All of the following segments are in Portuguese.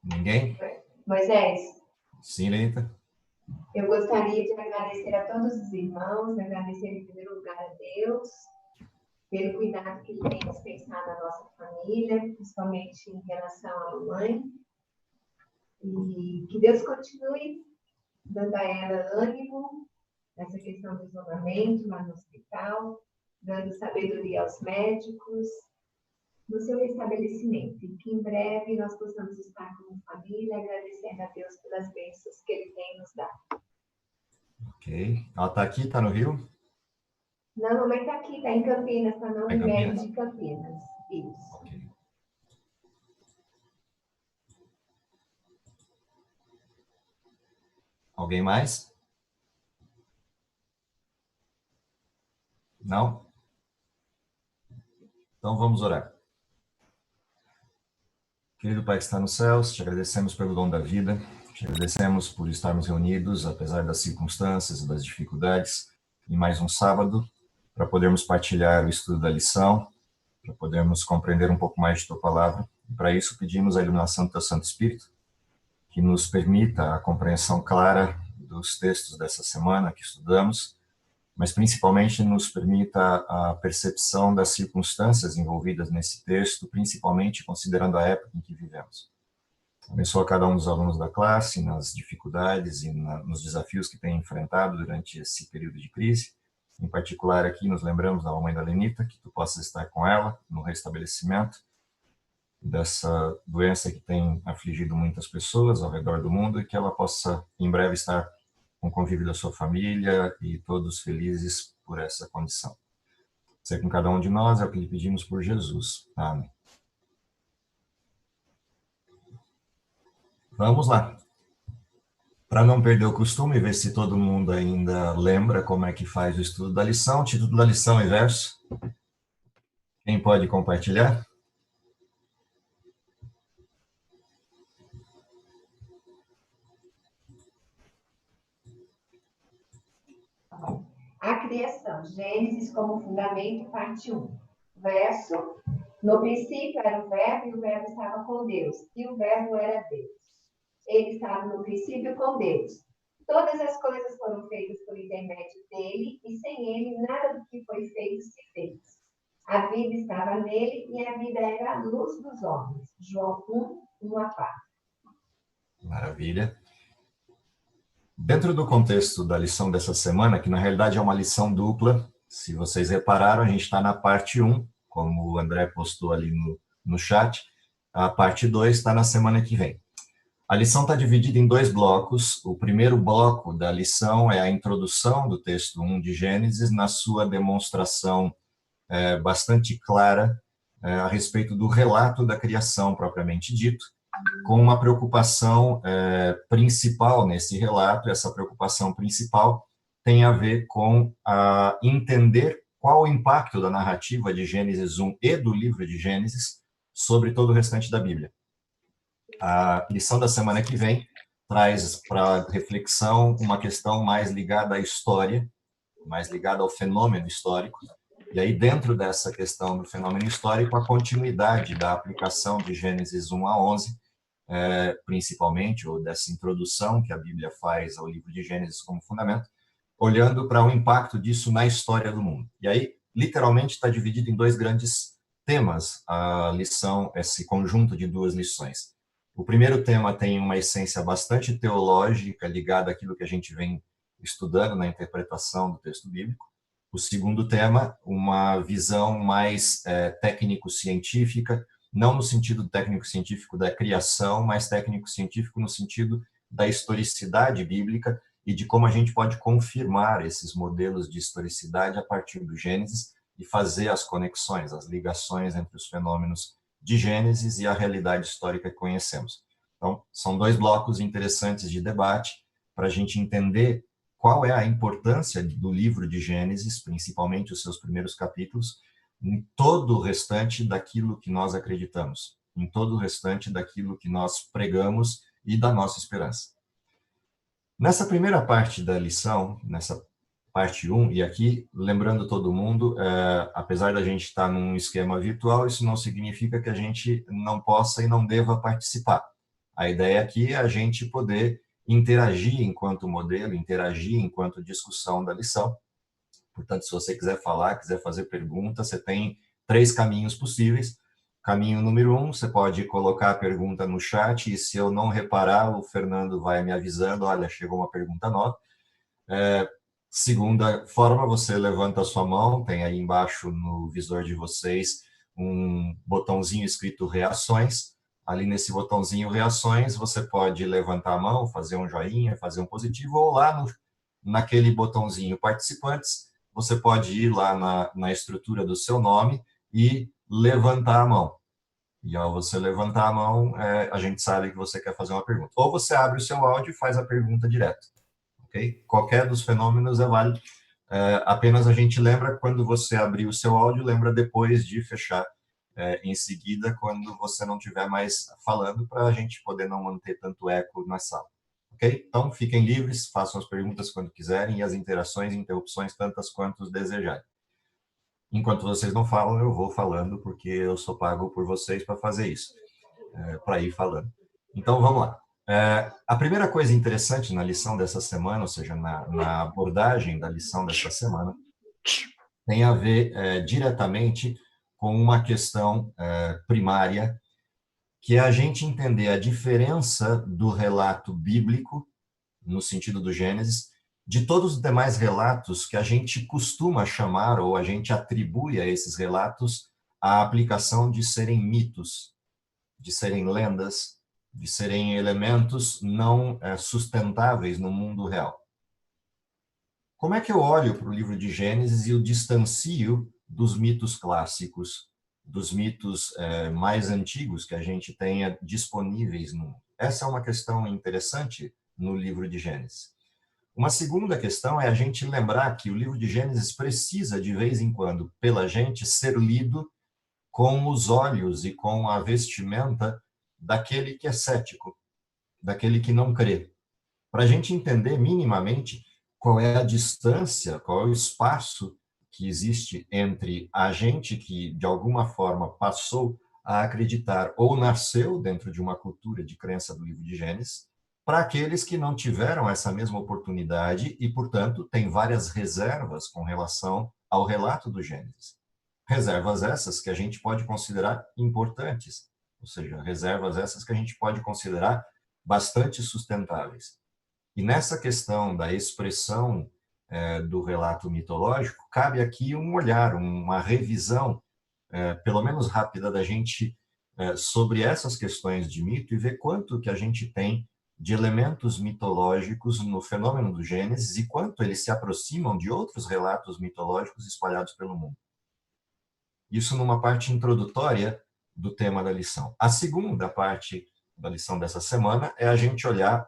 Ninguém? Moisés. Sim, Lenita. Eu gostaria de agradecer a todos os irmãos, agradecer em primeiro lugar a Deus, pelo cuidado que Ele tem dispensado à nossa família, principalmente em relação à mamãe. E que Deus continue dando a ela ânimo nessa questão do isolamento lá no hospital, dando sabedoria aos médicos, no seu restabelecimento. E que em breve nós possamos estar como família, agradecendo a Deus pelas bênçãos que Ele tem nos dado. Ok. Ela está aqui, está no Rio? Não, a mamãe está aqui, está em Campinas, está na Unimed Campinas? de Campinas. Isso. Ok. Alguém mais? Não? Então vamos orar. Querido Pai que está nos céus, te agradecemos pelo dom da vida, te agradecemos por estarmos reunidos, apesar das circunstâncias e das dificuldades, em mais um sábado, para podermos partilhar o estudo da lição, para podermos compreender um pouco mais de tua palavra. E para isso pedimos a iluminação do teu Santo Espírito, que nos permita a compreensão clara dos textos dessa semana que estudamos, mas principalmente nos permita a percepção das circunstâncias envolvidas nesse texto, principalmente considerando a época em que vivemos. Abençoa cada um dos alunos da classe nas dificuldades e nos desafios que tem enfrentado durante esse período de crise. Em particular, aqui nos lembramos da mamãe da Lenita, que tu possas estar com ela no restabelecimento dessa doença que tem afligido muitas pessoas ao redor do mundo e que ela possa, em breve, estar com o convívio da sua família e todos felizes por essa condição. Ser com cada um de nós é o que lhe pedimos por Jesus. Amém. Vamos lá. Para não perder o costume, ver se todo mundo ainda lembra como é que faz o estudo da lição, título da lição e verso. Quem pode compartilhar? A criação, Gênesis como fundamento, parte 1. Verso: no princípio era o verbo, e o verbo estava com Deus, e o verbo era Deus. Ele estava no princípio com Deus. Todas as coisas foram feitas por intermédio dele, e sem ele nada do que foi feito se fez. A vida estava nele, e a vida era a luz dos homens. João 1, 1-4. Maravilha. Dentro do contexto da lição dessa semana, que na realidade é uma lição dupla, se vocês repararam, a gente está na parte 1, como o André postou ali no chat, a parte 2 está na semana que vem. A lição está dividida em 2 blocos. O primeiro bloco da lição é a introdução do texto 1 de Gênesis, na sua demonstração bastante clara a respeito do relato da criação propriamente dito, com uma preocupação principal nesse relato. Essa preocupação principal tem a ver com entender qual o impacto da narrativa de Gênesis 1 e do livro de Gênesis sobre todo o restante da Bíblia. A lição da semana que vem traz para reflexão uma questão mais ligada à história, mais ligada ao fenômeno histórico, e aí dentro dessa questão do fenômeno histórico, a continuidade da aplicação de Gênesis 1 a 11, principalmente, ou dessa introdução que a Bíblia faz ao livro de Gênesis como fundamento, olhando para o impacto disso na história do mundo. E aí, literalmente, está dividido em 2 grandes temas a lição, esse conjunto de 2 lições. O primeiro tema tem uma essência bastante teológica, ligada àquilo que a gente vem estudando na interpretação do texto bíblico. O segundo tema, uma visão mais técnico-científica, não no sentido técnico-científico da criação, mas técnico-científico no sentido da historicidade bíblica e de como a gente pode confirmar esses modelos de historicidade a partir do Gênesis e fazer as conexões, as ligações entre os fenômenos de Gênesis e a realidade histórica que conhecemos. Então, são 2 blocos interessantes de debate para a gente entender qual é a importância do livro de Gênesis, principalmente os seus primeiros capítulos, em todo o restante daquilo que nós acreditamos, em todo o restante daquilo que nós pregamos e da nossa esperança. Nessa primeira parte da lição, nessa parte 1, e aqui, lembrando todo mundo, apesar da gente estar num esquema virtual, isso não significa que a gente não possa e não deva participar. A ideia aqui é a gente poder interagir enquanto modelo, interagir enquanto discussão da lição. Portanto, se você quiser falar, quiser fazer pergunta, você tem 3 caminhos possíveis. Caminho número 1, você pode colocar a pergunta no chat e se eu não reparar, o Fernando vai me avisando, olha, chegou uma pergunta nova. Segunda forma, você levanta a sua mão, tem aí embaixo no visor de vocês um botãozinho escrito reações. Ali nesse botãozinho reações, você pode levantar a mão, fazer um joinha, fazer um positivo, ou lá naquele botãozinho participantes, você pode ir lá na estrutura do seu nome e levantar a mão. E ao você levantar a mão, a gente sabe que você quer fazer uma pergunta. Ou você abre o seu áudio e faz a pergunta direto. Okay? Qualquer dos fenômenos é válido. Apenas a gente lembra quando você abrir o seu áudio, lembra depois de fechar em seguida, quando você não estiver mais falando, para a gente poder não manter tanto eco na sala. Ok? Então, fiquem livres, façam as perguntas quando quiserem e as interações e interrupções tantas quanto desejarem. Enquanto vocês não falam, eu vou falando, porque eu sou pago por vocês para fazer isso, para ir falando. Então, vamos lá. A primeira coisa interessante na lição dessa semana, ou seja, na abordagem da lição dessa semana, tem a ver diretamente com uma questão primária, que é a gente entender a diferença do relato bíblico, no sentido do Gênesis, de todos os demais relatos que a gente costuma chamar ou a gente atribui a esses relatos a aplicação de serem mitos, de serem lendas, de serem elementos não sustentáveis no mundo real. Como é que eu olho para o livro de Gênesis e o distancio dos mitos clássicos, dos mitos mais antigos que a gente tenha disponíveis no mundo? Essa é uma questão interessante no livro de Gênesis. Uma segunda questão é a gente lembrar que o livro de Gênesis precisa, de vez em quando, pela gente, ser lido com os olhos e com a vestimenta daquele que é cético, daquele que não crê. Para a gente entender minimamente qual é a distância, qual é o espaço que existe entre a gente que, de alguma forma, passou a acreditar ou nasceu dentro de uma cultura de crença do livro de Gênesis, para aqueles que não tiveram essa mesma oportunidade e, portanto, têm várias reservas com relação ao relato do Gênesis. Reservas essas que a gente pode considerar importantes, ou seja, reservas essas que a gente pode considerar bastante sustentáveis. E nessa questão da expressão do relato mitológico, cabe aqui um olhar, uma revisão, pelo menos rápida, da gente sobre essas questões de mito e ver quanto que a gente tem de elementos mitológicos no fenômeno do Gênesis e quanto eles se aproximam de outros relatos mitológicos espalhados pelo mundo. Isso numa parte introdutória do tema da lição. A segunda parte da lição dessa semana é a gente olhar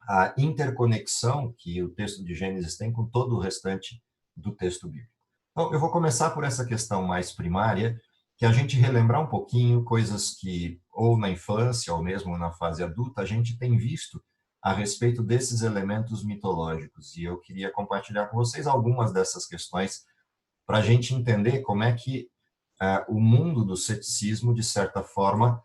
a interconexão que o texto de Gênesis tem com todo o restante do texto bíblico. Então, eu vou começar por essa questão mais primária, que a gente relembrar um pouquinho coisas que, ou na infância, ou mesmo na fase adulta, a gente tem visto a respeito desses elementos mitológicos. E eu queria compartilhar com vocês algumas dessas questões para a gente entender como é que o mundo do ceticismo, de certa forma,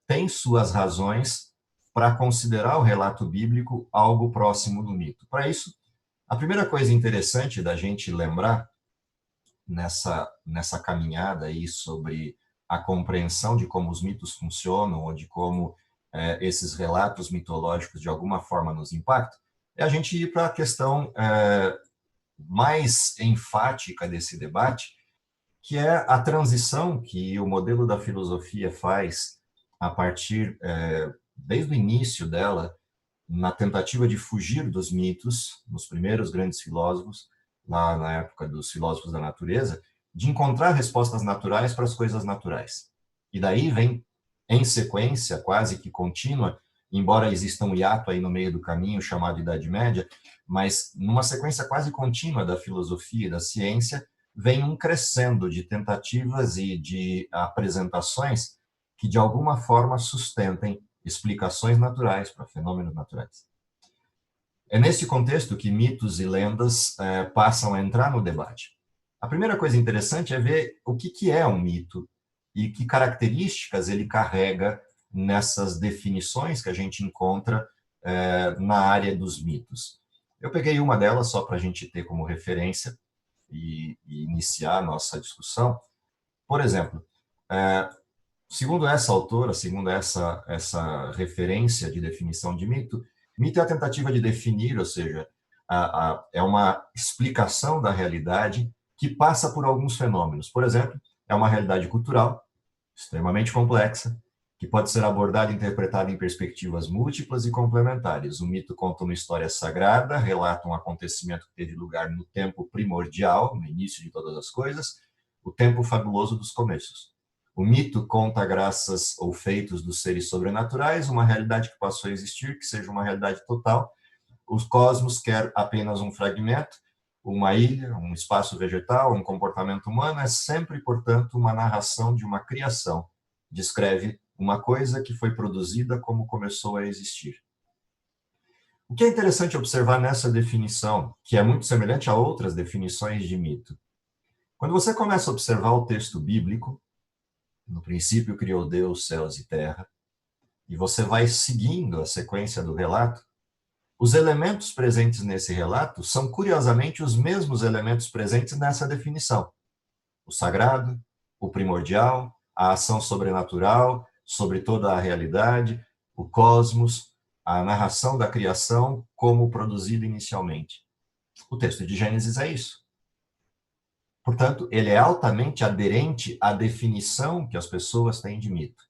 tem suas razões para considerar o relato bíblico algo próximo do mito. Para isso, a primeira coisa interessante da gente lembrar nessa caminhada aí sobre a compreensão de como os mitos funcionam ou de como esses relatos mitológicos de alguma forma nos impactam, é a gente ir para a questão mais enfática desse debate, que é a transição que o modelo da filosofia faz a partir, desde o início dela, na tentativa de fugir dos mitos, nos primeiros grandes filósofos, lá na época dos filósofos da natureza, de encontrar respostas naturais para as coisas naturais. E daí vem, em sequência, quase que contínua, embora exista um hiato aí no meio do caminho, chamado Idade Média, mas numa sequência quase contínua da filosofia e da ciência, vem um crescendo de tentativas e de apresentações que, de alguma forma, sustentem explicações naturais para fenômenos naturais. É nesse contexto que mitos e lendas passam a entrar no debate. A primeira coisa interessante é ver o que é um mito e que características ele carrega nessas definições que a gente encontra na área dos mitos. Eu peguei uma delas só para a gente ter como referência e iniciar a nossa discussão. Por exemplo, segundo essa autora, segundo essa referência de definição de mito, mito é a tentativa de definir, ou seja, é uma explicação da realidade que passa por alguns fenômenos. Por exemplo, é uma realidade cultural extremamente complexa, que pode ser abordada e interpretada em perspectivas múltiplas e complementares. O mito conta uma história sagrada, relata um acontecimento que teve lugar no tempo primordial, no início de todas as coisas, o tempo fabuloso dos começos. O mito conta graças ou feitos dos seres sobrenaturais, uma realidade que passou a existir, que seja uma realidade total. O cosmos quer apenas um fragmento, uma ilha, um espaço vegetal, um comportamento humano, é sempre, portanto, uma narração de uma criação. Descreve uma coisa que foi produzida como começou a existir. O que é interessante observar nessa definição, que é muito semelhante a outras definições de mito. Quando você começa a observar o texto bíblico, no princípio criou Deus céus e terra, e você vai seguindo a sequência do relato, os elementos presentes nesse relato são, curiosamente, os mesmos elementos presentes nessa definição. O sagrado, o primordial, a ação sobrenatural sobre toda a realidade, o cosmos, a narração da criação como produzida inicialmente. O texto de Gênesis é isso. Portanto, ele é altamente aderente à definição que as pessoas têm de mito.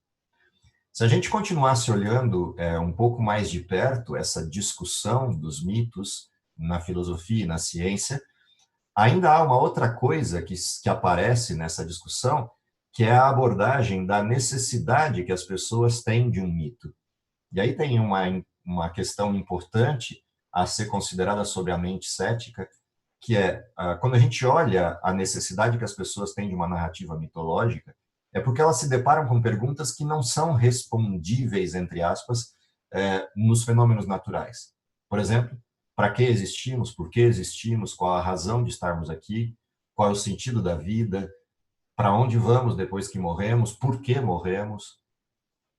Se a gente continuasse olhando um pouco mais de perto essa discussão dos mitos na filosofia e na ciência, ainda há uma outra coisa que aparece nessa discussão, que é a abordagem da necessidade que as pessoas têm de um mito. E aí tem uma questão importante a ser considerada sobre a mente cética, que é, quando a gente olha a necessidade que as pessoas têm de uma narrativa mitológica, é porque elas se deparam com perguntas que não são respondíveis, entre aspas, nos fenômenos naturais. Por exemplo, para que existimos, por que existimos, qual a razão de estarmos aqui, qual é o sentido da vida, para onde vamos depois que morremos, por que morremos,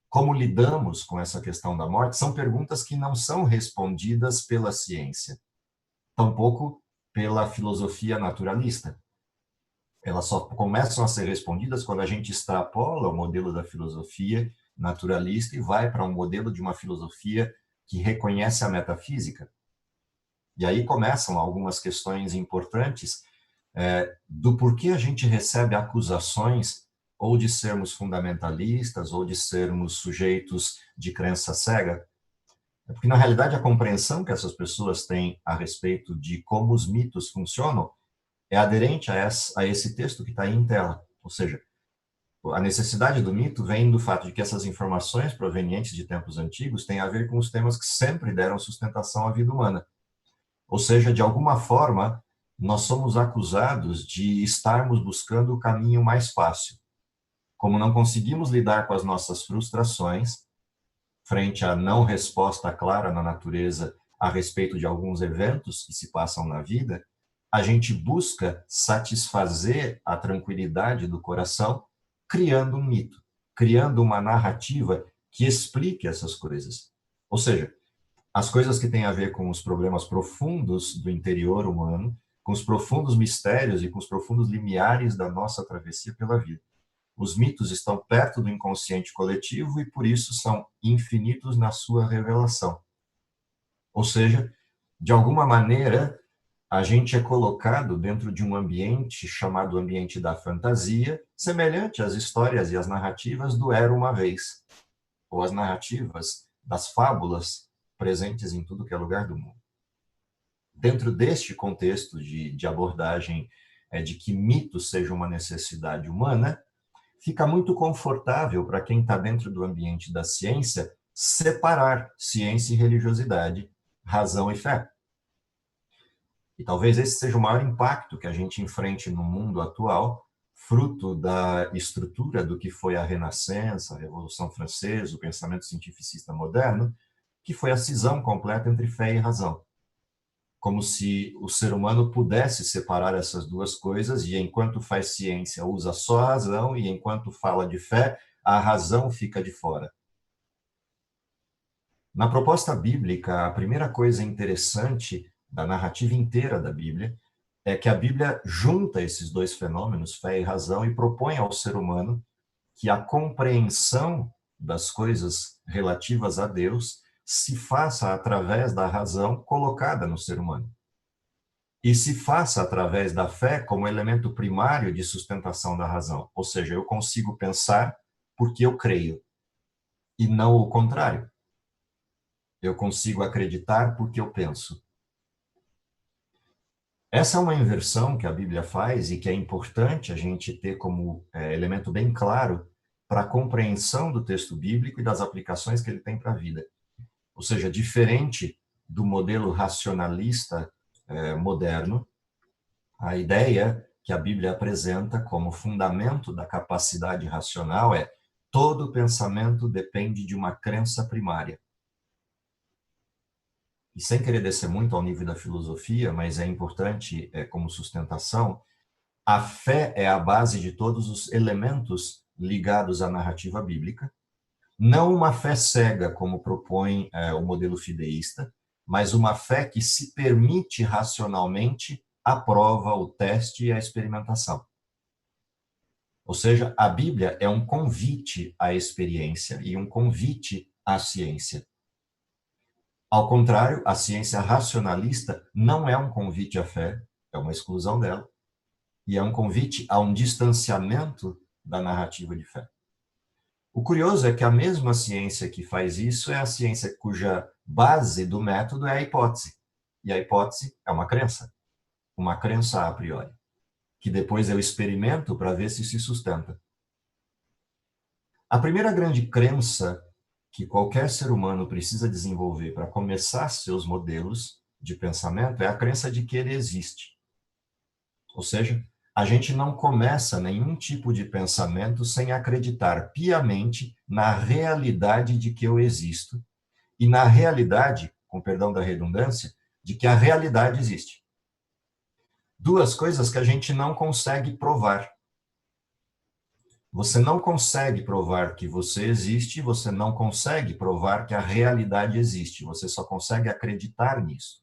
como lidamos com essa questão da morte, são perguntas que não são respondidas pela ciência, tampouco pela filosofia naturalista. Elas só começam a ser respondidas quando a gente extrapola o modelo da filosofia naturalista e vai para um modelo de uma filosofia que reconhece a metafísica. E aí começam algumas questões importantes do porquê a gente recebe acusações ou de sermos fundamentalistas ou de sermos sujeitos de crença cega. É porque, na realidade, a compreensão que essas pessoas têm a respeito de como os mitos funcionam é aderente a esse texto que está aí em tela. Ou seja, a necessidade do mito vem do fato de que essas informações provenientes de tempos antigos têm a ver com os temas que sempre deram sustentação à vida humana. Ou seja, de alguma forma, nós somos acusados de estarmos buscando o caminho mais fácil. Como não conseguimos lidar com as nossas frustrações, frente à não resposta clara na natureza a respeito de alguns eventos que se passam na vida, a gente busca satisfazer a tranquilidade do coração criando um mito, criando uma narrativa que explique essas coisas. Ou seja, as coisas que têm a ver com os problemas profundos do interior humano, com os profundos mistérios e com os profundos limiares da nossa travessia pela vida. Os mitos estão perto do inconsciente coletivo e, por isso, são infinitos na sua revelação. Ou seja, de alguma maneira, a gente é colocado dentro de um ambiente chamado ambiente da fantasia, semelhante às histórias e às narrativas do Era uma Vez, ou as narrativas das fábulas presentes em tudo que é lugar do mundo. Dentro deste contexto de abordagem de que mito seja uma necessidade humana, fica muito confortável para quem está dentro do ambiente da ciência separar ciência e religiosidade, razão e fé. E talvez esse seja o maior impacto que a gente enfrente no mundo atual, fruto da estrutura do que foi a Renascença, a Revolução Francesa, o pensamento cientificista moderno, que foi a cisão completa entre fé e razão. Como se o ser humano pudesse separar essas duas coisas e, enquanto faz ciência, usa só a razão e, enquanto fala de fé, a razão fica de fora. Na proposta bíblica, a primeira coisa interessante da narrativa inteira da Bíblia é que a Bíblia junta esses dois fenômenos, fé e razão, e propõe ao ser humano que a compreensão das coisas relativas a Deus se faça através da razão colocada no ser humano. E se faça através da fé como elemento primário de sustentação da razão. Ou seja, eu consigo pensar porque eu creio, e não o contrário. Eu consigo acreditar porque eu penso. Essa é uma inversão que a Bíblia faz e que é importante a gente ter como elemento bem claro para a compreensão do texto bíblico e das aplicações que ele tem para a vida. Ou seja, diferente do modelo racionalista moderno, a ideia que a Bíblia apresenta como fundamento da capacidade racional é: todo pensamento depende de uma crença primária. E sem querer descer muito ao nível da filosofia, mas é importante como sustentação, a fé é a base de todos os elementos ligados à narrativa bíblica. Não uma fé cega, como propõe o modelo fideísta, mas uma fé que se permite racionalmente a prova, o teste e a experimentação. Ou seja, a Bíblia é um convite à experiência e um convite à ciência. Ao contrário, a ciência racionalista não é um convite à fé, é uma exclusão dela, e é um convite a um distanciamento da narrativa de fé. O curioso é que a mesma ciência que faz isso é a ciência cuja base do método é a hipótese. E a hipótese é uma crença a priori, que depois eu experimento para ver se sustenta. A primeira grande crença que qualquer ser humano precisa desenvolver para começar seus modelos de pensamento é a crença de que ele existe. Ou seja, a gente não começa nenhum tipo de pensamento sem acreditar piamente na realidade de que eu existo e na realidade, com perdão da redundância, de que a realidade existe. Duas coisas que a gente não consegue provar. Você não consegue provar que você existe, você não consegue provar que a realidade existe, você só consegue acreditar nisso.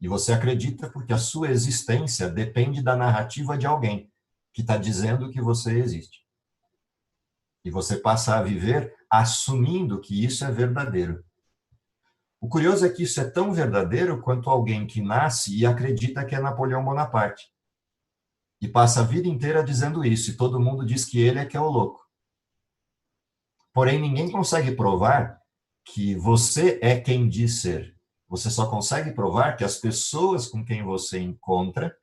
E você acredita porque a sua existência depende da narrativa de alguém que está dizendo que você existe. E você passa a viver assumindo que isso é verdadeiro. O curioso é que isso é tão verdadeiro quanto alguém que nasce e acredita que é Napoleão Bonaparte. E passa a vida inteira dizendo isso, e todo mundo diz que ele é que é o louco. Porém, ninguém consegue provar que você é quem diz ser. Você só consegue provar que as pessoas com quem você encontra,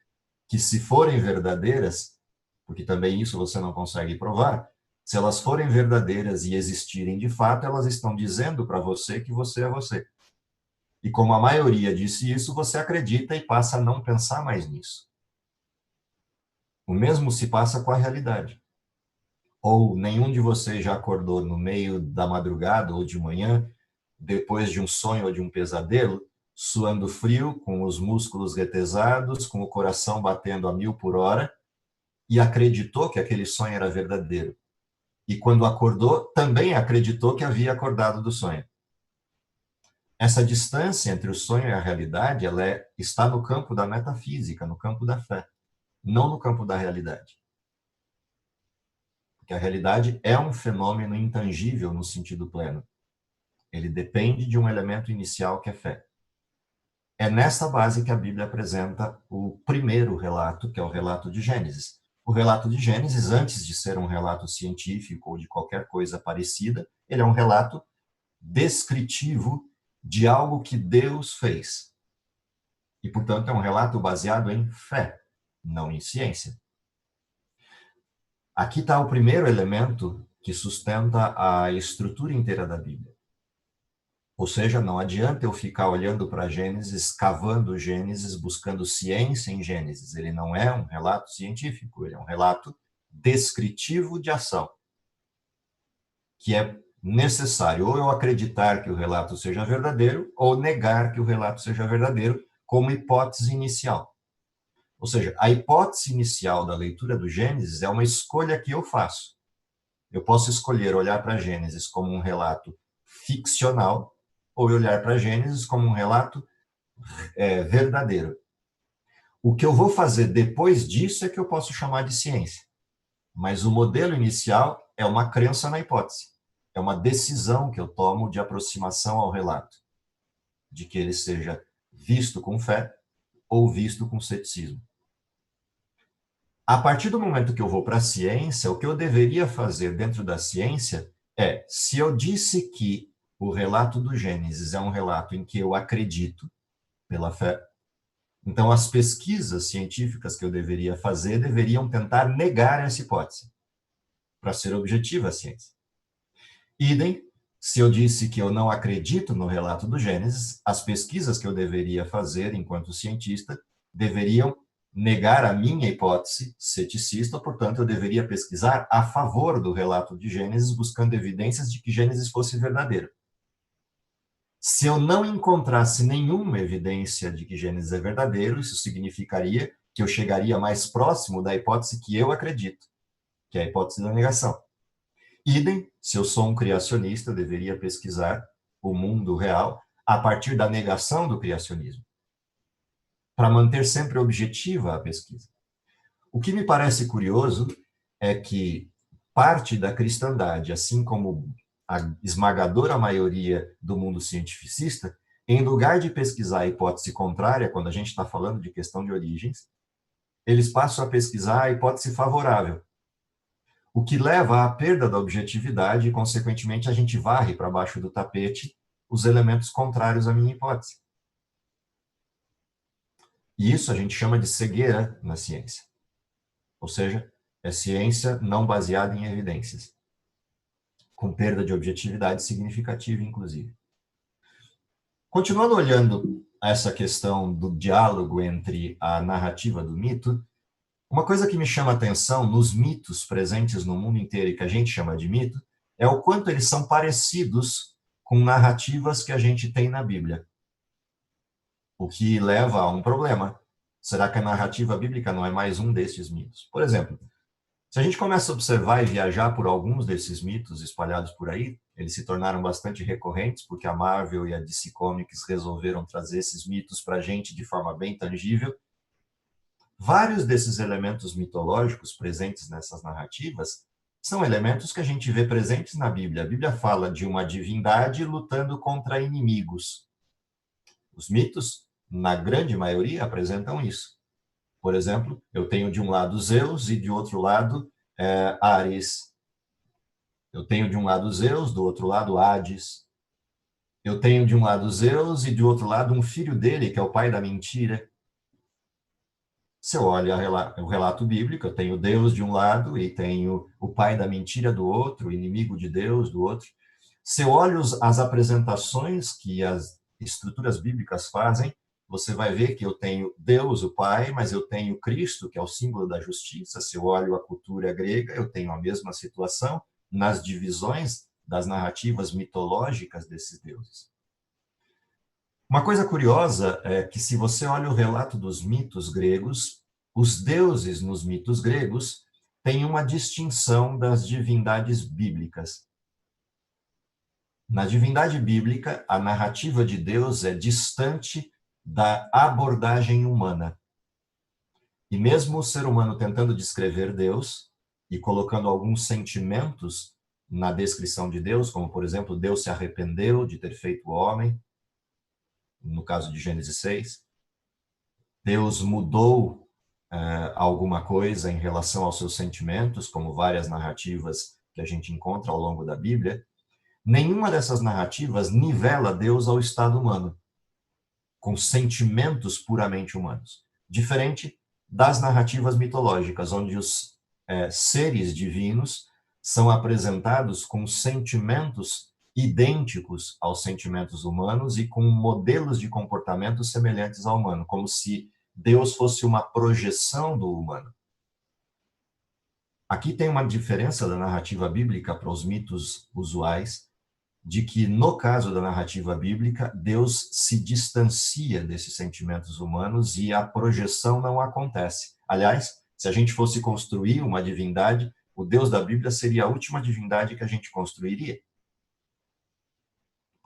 que se forem verdadeiras, porque também isso você não consegue provar, se elas forem verdadeiras e existirem de fato, elas estão dizendo para você que você é você. E como a maioria disse isso, você acredita e passa a não pensar mais nisso. O mesmo se passa com a realidade. Ou nenhum de vocês já acordou no meio da madrugada ou de manhã, depois de um sonho ou de um pesadelo, suando frio, com os músculos retesados, com o coração batendo a 1000 por hora, e acreditou que aquele sonho era verdadeiro. E quando acordou, também acreditou que havia acordado do sonho. Essa distância entre o sonho e a realidade, está no campo da metafísica, no campo da fé, não no campo da realidade. Porque a realidade é um fenômeno intangível no sentido pleno. Ele depende de um elemento inicial que é fé. É nessa base que a Bíblia apresenta o primeiro relato, que é o relato de Gênesis. O relato de Gênesis, antes de ser um relato científico ou de qualquer coisa parecida, ele é um relato descritivo de algo que Deus fez. E, portanto, é um relato baseado em fé, não em ciência. Aqui está o primeiro elemento que sustenta a estrutura inteira da Bíblia. Ou seja, não adianta eu ficar olhando para Gênesis, cavando Gênesis, buscando ciência em Gênesis. Ele não é um relato científico, ele é um relato descritivo de ação, que é necessário ou eu acreditar que o relato seja verdadeiro ou negar que o relato seja verdadeiro como hipótese inicial. Ou seja, a hipótese inicial da leitura do Gênesis é uma escolha que eu faço. Eu posso escolher olhar para Gênesis como um relato ficcional ou olhar para Gênesis como um relato verdadeiro. O que eu vou fazer depois disso é que eu posso chamar de ciência. Mas o modelo inicial é uma crença na hipótese. É uma decisão que eu tomo de aproximação ao relato, de que ele seja visto com fé ou visto com ceticismo. A partir do momento que eu vou para a ciência, o que eu deveria fazer dentro da ciência é, se eu disse que o relato do Gênesis é um relato em que eu acredito pela fé, então as pesquisas científicas que eu deveria fazer deveriam tentar negar essa hipótese, para ser objetiva a ciência. Idem, se eu disse que eu não acredito no relato do Gênesis, as pesquisas que eu deveria fazer enquanto cientista deveriam negar a minha hipótese ceticista, portanto, eu deveria pesquisar a favor do relato de Gênesis, buscando evidências de que Gênesis fosse verdadeiro. Se eu não encontrasse nenhuma evidência de que Gênesis é verdadeiro, isso significaria que eu chegaria mais próximo da hipótese que eu acredito, que é a hipótese da negação. Idem, se eu sou um criacionista, eu deveria pesquisar o mundo real a partir da negação do criacionismo, para manter sempre objetiva a pesquisa. O que me parece curioso é que parte da cristandade, assim como a esmagadora maioria do mundo cientificista, em lugar de pesquisar a hipótese contrária, quando a gente está falando de questão de origens, eles passam a pesquisar a hipótese favorável, o que leva à perda da objetividade e, consequentemente, a gente varre para baixo do tapete os elementos contrários à minha hipótese. E isso a gente chama de cegueira na ciência. Ou seja, é ciência não baseada em evidências, com perda de objetividade significativa, inclusive. Continuando olhando essa questão do diálogo entre a narrativa do mito, uma coisa que me chama a atenção nos mitos presentes no mundo inteiro e que a gente chama de mito, é o quanto eles são parecidos com narrativas que a gente tem na Bíblia. O que leva a um problema. Será que a narrativa bíblica não é mais um desses mitos? Por exemplo, se a gente começa a observar e viajar por alguns desses mitos espalhados por aí, eles se tornaram bastante recorrentes, porque a Marvel e a DC Comics resolveram trazer esses mitos para a gente de forma bem tangível. Vários desses elementos mitológicos presentes nessas narrativas são elementos que a gente vê presentes na Bíblia. A Bíblia fala de uma divindade lutando contra inimigos. Os mitos, na grande maioria, apresentam isso. Por exemplo, eu tenho de um lado Zeus e de outro lado Ares. Eu tenho de um lado Zeus, do outro lado Hades. Eu tenho de um lado Zeus e de outro lado um filho dele, que é o pai da mentira. Se eu olho o relato bíblico, eu tenho Deus de um lado e tenho o pai da mentira do outro, o inimigo de Deus do outro. Se eu olho as apresentações que as estruturas bíblicas fazem, você vai ver que eu tenho Deus, o Pai, mas eu tenho Cristo, que é o símbolo da justiça. Se eu olho a cultura grega, eu tenho a mesma situação nas divisões das narrativas mitológicas desses deuses. Uma coisa curiosa é que, se você olha o relato dos mitos gregos, os deuses nos mitos gregos têm uma distinção das divindades bíblicas. Na divindade bíblica, a narrativa de Deus é distante da abordagem humana. E mesmo o ser humano tentando descrever Deus e colocando alguns sentimentos na descrição de Deus, como, por exemplo, Deus se arrependeu de ter feito o homem, no caso de Gênesis 6, Deus mudou alguma coisa em relação aos seus sentimentos, como várias narrativas que a gente encontra ao longo da Bíblia. Nenhuma dessas narrativas nivela Deus ao estado humano, com sentimentos puramente humanos. Diferente das narrativas mitológicas, onde os seres divinos são apresentados com sentimentos idênticos aos sentimentos humanos e com modelos de comportamento semelhantes ao humano, como se Deus fosse uma projeção do humano. Aqui tem uma diferença da narrativa bíblica para os mitos usuais, de que, no caso da narrativa bíblica, Deus se distancia desses sentimentos humanos e a projeção não acontece. Aliás, se a gente fosse construir uma divindade, o Deus da Bíblia seria a última divindade que a gente construiria.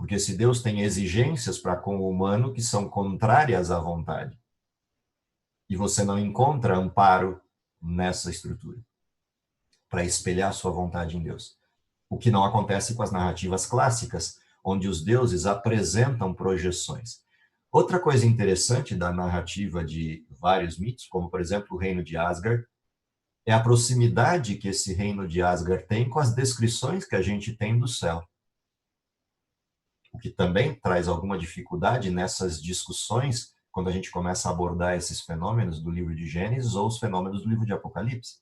Porque se Deus tem exigências para com o humano que são contrárias à vontade, e você não encontra amparo nessa estrutura para espelhar sua vontade em Deus. O que não acontece com as narrativas clássicas, onde os deuses apresentam projeções. Outra coisa interessante da narrativa de vários mitos, como por exemplo o reino de Asgard, é a proximidade que esse reino de Asgard tem com as descrições que a gente tem do céu. O que também traz alguma dificuldade nessas discussões quando a gente começa a abordar esses fenômenos do livro de Gênesis ou os fenômenos do livro de Apocalipse.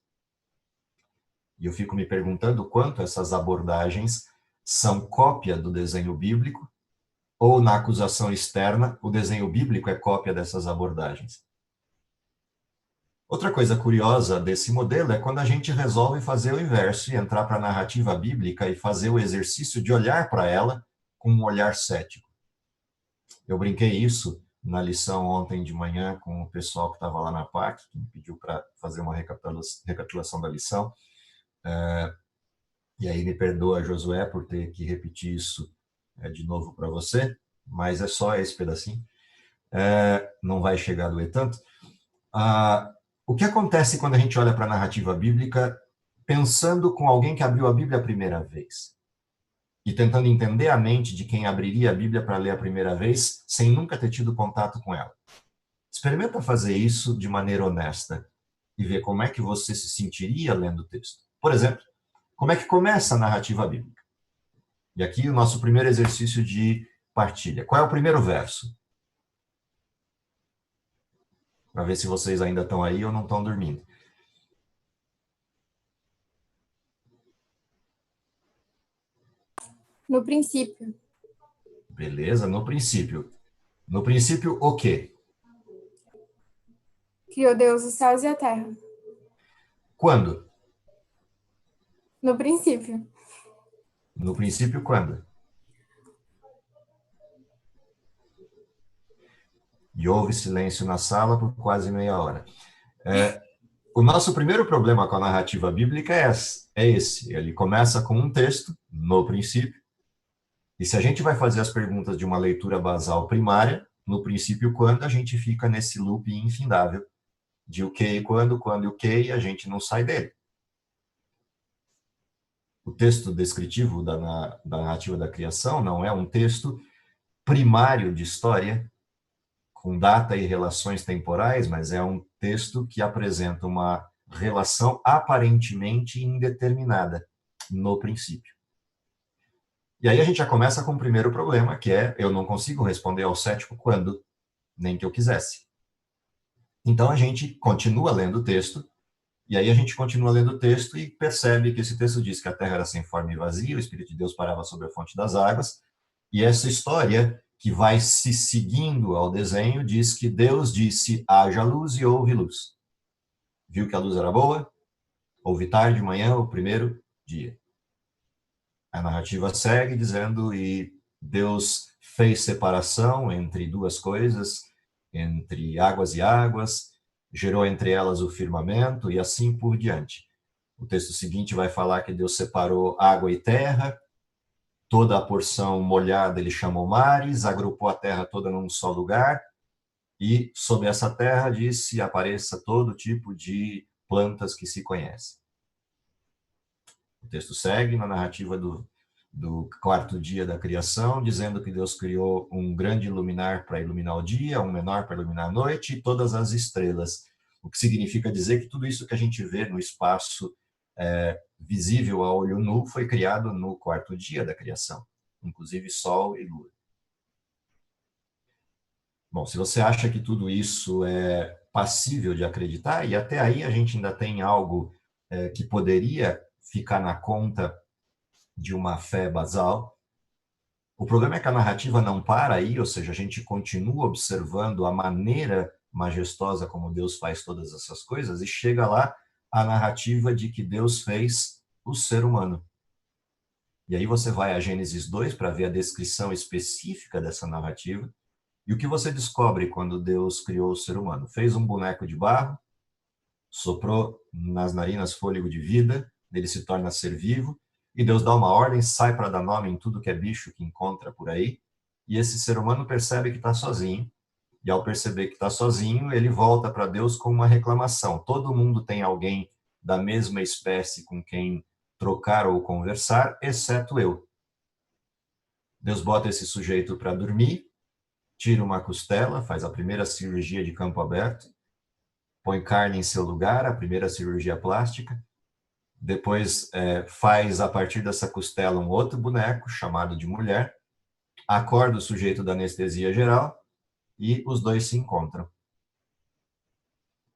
E eu fico me perguntando quanto essas abordagens são cópia do desenho bíblico ou, na acusação externa, o desenho bíblico é cópia dessas abordagens. Outra coisa curiosa desse modelo é quando a gente resolve fazer o inverso e entrar para a narrativa bíblica e fazer o exercício de olhar para ela com um olhar cético. Eu brinquei isso na lição ontem de manhã com o pessoal que estava lá na PAC, que me pediu para fazer uma recapitulação da lição. E aí me perdoa, Josué, por ter que repetir isso de novo para você, mas é só esse pedacinho. Não vai chegar a doer tanto. O que acontece quando a gente olha para a narrativa bíblica pensando com alguém que abriu a Bíblia a primeira vez? E tentando entender a mente de quem abriria a Bíblia para ler a primeira vez, sem nunca ter tido contato com ela. Experimenta fazer isso de maneira honesta e ver como é que você se sentiria lendo o texto. Por exemplo, como é que começa a narrativa bíblica? E aqui o nosso primeiro exercício de partilha. Qual é o primeiro verso? Para ver se vocês ainda estão aí ou não estão dormindo. No princípio. Beleza, no princípio. No princípio, o quê? Criou Deus os céus e a terra. Quando? No princípio. No princípio, quando? E houve silêncio na sala por quase meia hora. O nosso primeiro problema com a narrativa bíblica é esse. Ele começa com um texto, no princípio, e se a gente vai fazer as perguntas de uma leitura basal primária, no princípio, quando, a gente fica nesse loop infindável de o que e quando e o que, e a gente não sai dele. O texto descritivo da narrativa da criação não é um texto primário de história, com data e relações temporais, mas é um texto que apresenta uma relação aparentemente indeterminada, no princípio. E aí a gente já começa com o primeiro problema, que é eu não consigo responder ao cético quando, nem que eu quisesse. Então a gente continua lendo o texto, e aí a gente continua lendo o texto e percebe que esse texto diz que a terra era sem forma e vazia, o Espírito de Deus parava sobre a fonte das águas, e essa história que vai se seguindo ao desenho diz que Deus disse, haja luz e houve luz. Viu que a luz era boa, houve tarde, manhã, o primeiro dia. A narrativa segue dizendo, e Deus fez separação entre duas coisas, entre águas e águas, gerou entre elas o firmamento e assim por diante. O texto seguinte vai falar que Deus separou água e terra, toda a porção molhada ele chamou mares, agrupou a terra toda num só lugar, e sobre essa terra disse, apareça todo tipo de plantas que se conhecem. O texto segue na narrativa do quarto dia da criação, dizendo que Deus criou um grande luminar para iluminar o dia, um menor para iluminar a noite e todas as estrelas. O que significa dizer que tudo isso que a gente vê no espaço visível a olho nu foi criado no quarto dia da criação, inclusive Sol e Lua. Bom, se você acha que tudo isso é passível de acreditar, e até aí a gente ainda tem algo que poderia ficar na conta de uma fé basal, o problema é que a narrativa não para aí, ou seja, a gente continua observando a maneira majestosa como Deus faz todas essas coisas, e chega lá a narrativa de que Deus fez o ser humano. E aí você vai a Gênesis 2 para ver a descrição específica dessa narrativa, e o que você descobre quando Deus criou o ser humano? Fez um boneco de barro, soprou nas narinas fôlego de vida, ele se torna ser vivo, E Deus dá uma ordem, sai para dar nome em tudo que é bicho que encontra por aí, e esse ser humano percebe que está sozinho, e ao perceber que está sozinho, ele volta para Deus com uma reclamação. Todo mundo tem alguém da mesma espécie com quem trocar ou conversar, exceto eu. Deus bota esse sujeito para dormir, tira uma costela, faz a primeira cirurgia de campo aberto, põe carne em seu lugar, a primeira cirurgia plástica, depois faz a partir dessa costela um outro boneco, chamado de mulher, acorda o sujeito da anestesia geral e os dois se encontram.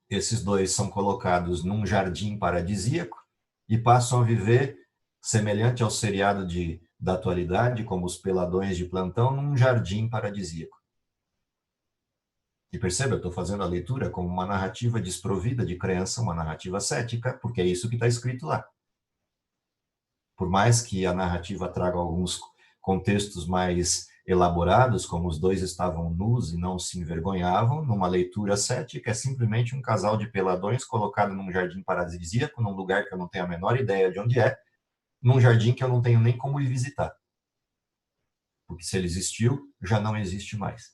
Esses dois são colocados num jardim paradisíaco e passam a viver, semelhante ao seriado da atualidade, como os peladões de plantão, num jardim paradisíaco. E perceba, eu estou fazendo a leitura como uma narrativa desprovida de crença, uma narrativa cética, porque é isso que está escrito lá. Por mais que a narrativa traga alguns contextos mais elaborados, como os dois estavam nus e não se envergonhavam, numa leitura cética é simplesmente um casal de peladões colocado num jardim paradisíaco, num lugar que eu não tenho a menor ideia de onde é, num jardim que eu não tenho nem como ir visitar. Porque se ele existiu, já não existe mais.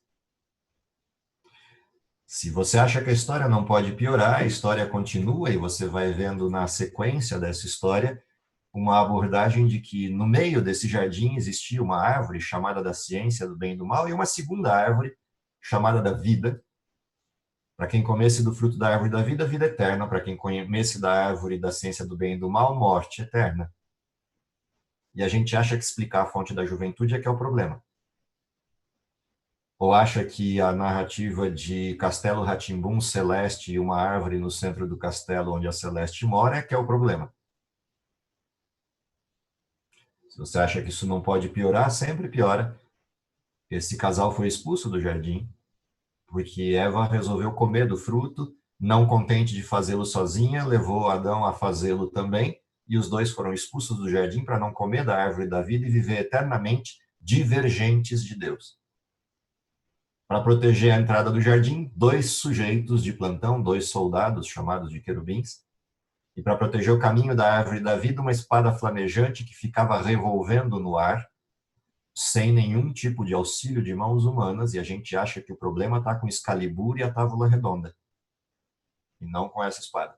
Se você acha que a história não pode piorar, a história continua e você vai vendo na sequência dessa história uma abordagem de que no meio desse jardim existia uma árvore chamada da ciência do bem e do mal e uma segunda árvore chamada da vida. Para quem comesse do fruto da árvore da vida, vida eterna. Para quem comesse da árvore da ciência do bem e do mal, morte eterna. E a gente acha que explicar a fonte da juventude é que é o problema. Ou acha que a narrativa de Castelo Rá-Tim-Bum, Celeste e uma árvore no centro do castelo onde a Celeste mora é que é o problema. Se você acha que isso não pode piorar, sempre piora. Esse casal foi expulso do jardim porque Eva resolveu comer do fruto, não contente de fazê-lo sozinha, levou Adão a fazê-lo também, e os dois foram expulsos do jardim para não comer da árvore da vida e viver eternamente divergentes de Deus. Para proteger a entrada do jardim, dois sujeitos de plantão, dois soldados chamados de querubins, e para proteger o caminho da árvore da vida, uma espada flamejante que ficava revolvendo no ar, sem nenhum tipo de auxílio de mãos humanas, e a gente acha que o problema está com Excalibur e a Távola Redonda, e não com essa espada.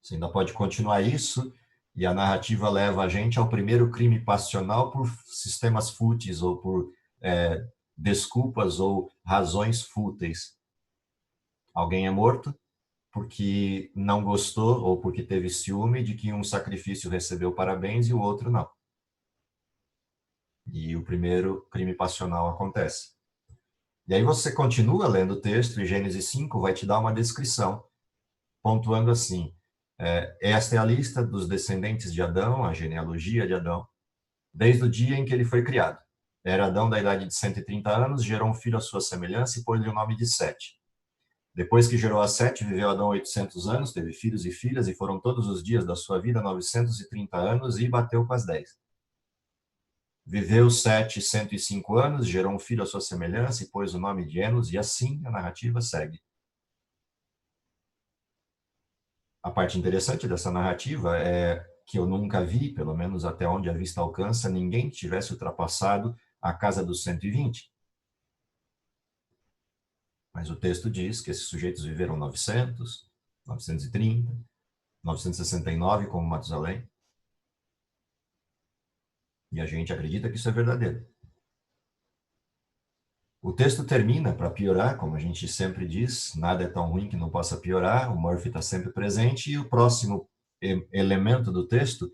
Você ainda pode continuar isso, e a narrativa leva a gente ao primeiro crime passional por sistemas fúteis ou por desculpas ou razões fúteis. Alguém é morto porque não gostou ou porque teve ciúme de que um sacrifício recebeu parabéns e o outro não. E o primeiro crime passional acontece. E aí você continua lendo o texto e Gênesis 5 vai te dar uma descrição, pontuando assim, esta é a lista dos descendentes de Adão, a genealogia de Adão, desde o dia em que ele foi criado. Era Adão da idade de 130 anos, gerou um filho à sua semelhança e pôs-lhe o nome de Sete. Depois que gerou a Sete, viveu Adão 800 anos, teve filhos e filhas, e foram todos os dias da sua vida 930 anos, e bateu com as 10. Viveu Sete 105 anos, gerou um filho à sua semelhança, e pôs o nome de Enos, e assim a narrativa segue. A parte interessante dessa narrativa é que eu nunca vi, pelo menos até onde a vista alcança, ninguém que tivesse ultrapassado a casa dos 120. Mas o texto diz que esses sujeitos viveram 900, 930, 969, como Matusalém. E a gente acredita que isso é verdadeiro. O texto termina, para piorar, como a gente sempre diz, nada é tão ruim que não possa piorar, o Murphy está sempre presente, e o próximo elemento do texto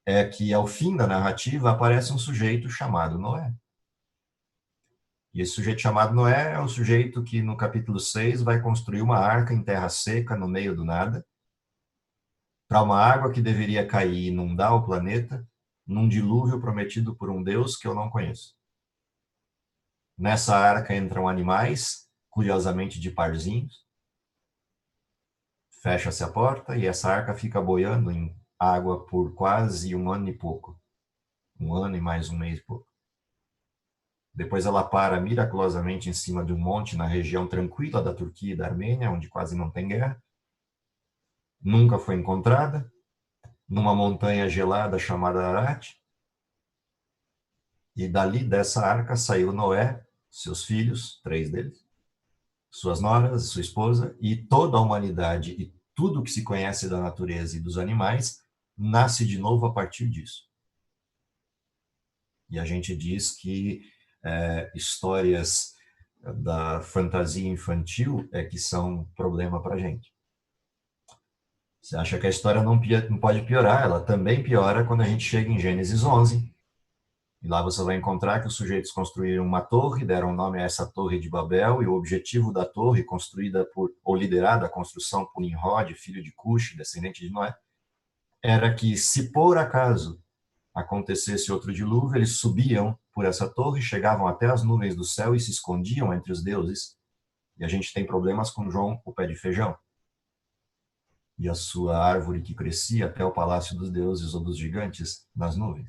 é que, ao fim da narrativa, aparece um sujeito chamado Noé. E esse sujeito chamado Noé é o sujeito que, no capítulo 6, vai construir uma arca em terra seca, no meio do nada, para uma água que deveria cair e inundar o planeta, num dilúvio prometido por um Deus que eu não conheço. Nessa arca entram animais, curiosamente de parzinhos. Fecha-se a porta e essa arca fica boiando em água por quase 1 ano e pouco. 1 ano e mais 1 mês e pouco. Depois ela para miraculosamente em cima de um monte na região tranquila da Turquia e da Armênia, onde quase não tem guerra. Nunca foi encontrada. numa montanha gelada chamada Ararat. E dali dessa arca saiu Noé, seus filhos, 3 deles, suas noras, sua esposa, e toda a humanidade e tudo que se conhece da natureza e dos animais nasce de novo a partir disso. E a gente diz que histórias da fantasia infantil é que são problema para a gente. Você acha que a história não pode piorar? Ela também piora quando a gente chega em Gênesis 11. E lá você vai encontrar que os sujeitos construíram uma torre, deram nome a essa torre de Babel, e o objetivo da torre, construída ou liderada a construção por Nimrod, filho de Cush, descendente de Noé, era que, se por acaso acontecesse outro dilúvio, eles subiam por essa torre, chegavam até as nuvens do céu e se escondiam entre os deuses. E a gente tem problemas com João, o pé de feijão, e a sua árvore que crescia até o palácio dos deuses ou dos gigantes nas nuvens.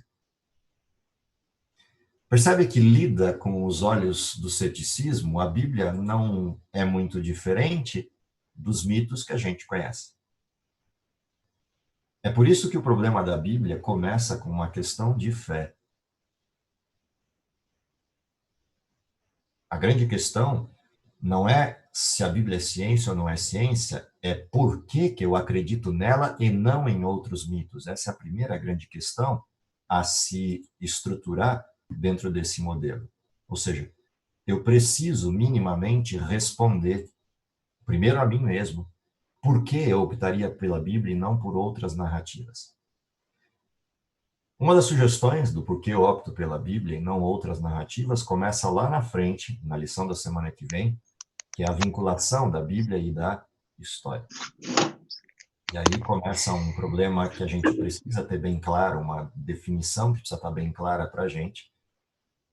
Percebe que lida com os olhos do ceticismo? A Bíblia não é muito diferente dos mitos que a gente conhece. É por isso que o problema da Bíblia começa com uma questão de fé. A grande questão não é se a Bíblia é ciência ou não é ciência, é por que eu acredito nela e não em outros mitos. Essa é a primeira grande questão a se estruturar dentro desse modelo. Ou seja, eu preciso minimamente responder, primeiro a mim mesmo, por que eu optaria pela Bíblia e não por outras narrativas. Uma das sugestões do porquê eu opto pela Bíblia e não outras narrativas começa lá na frente, na lição da semana que vem, que é a vinculação da Bíblia e da história. E aí começa um problema que a gente precisa ter bem claro, uma definição que precisa estar bem clara para a gente,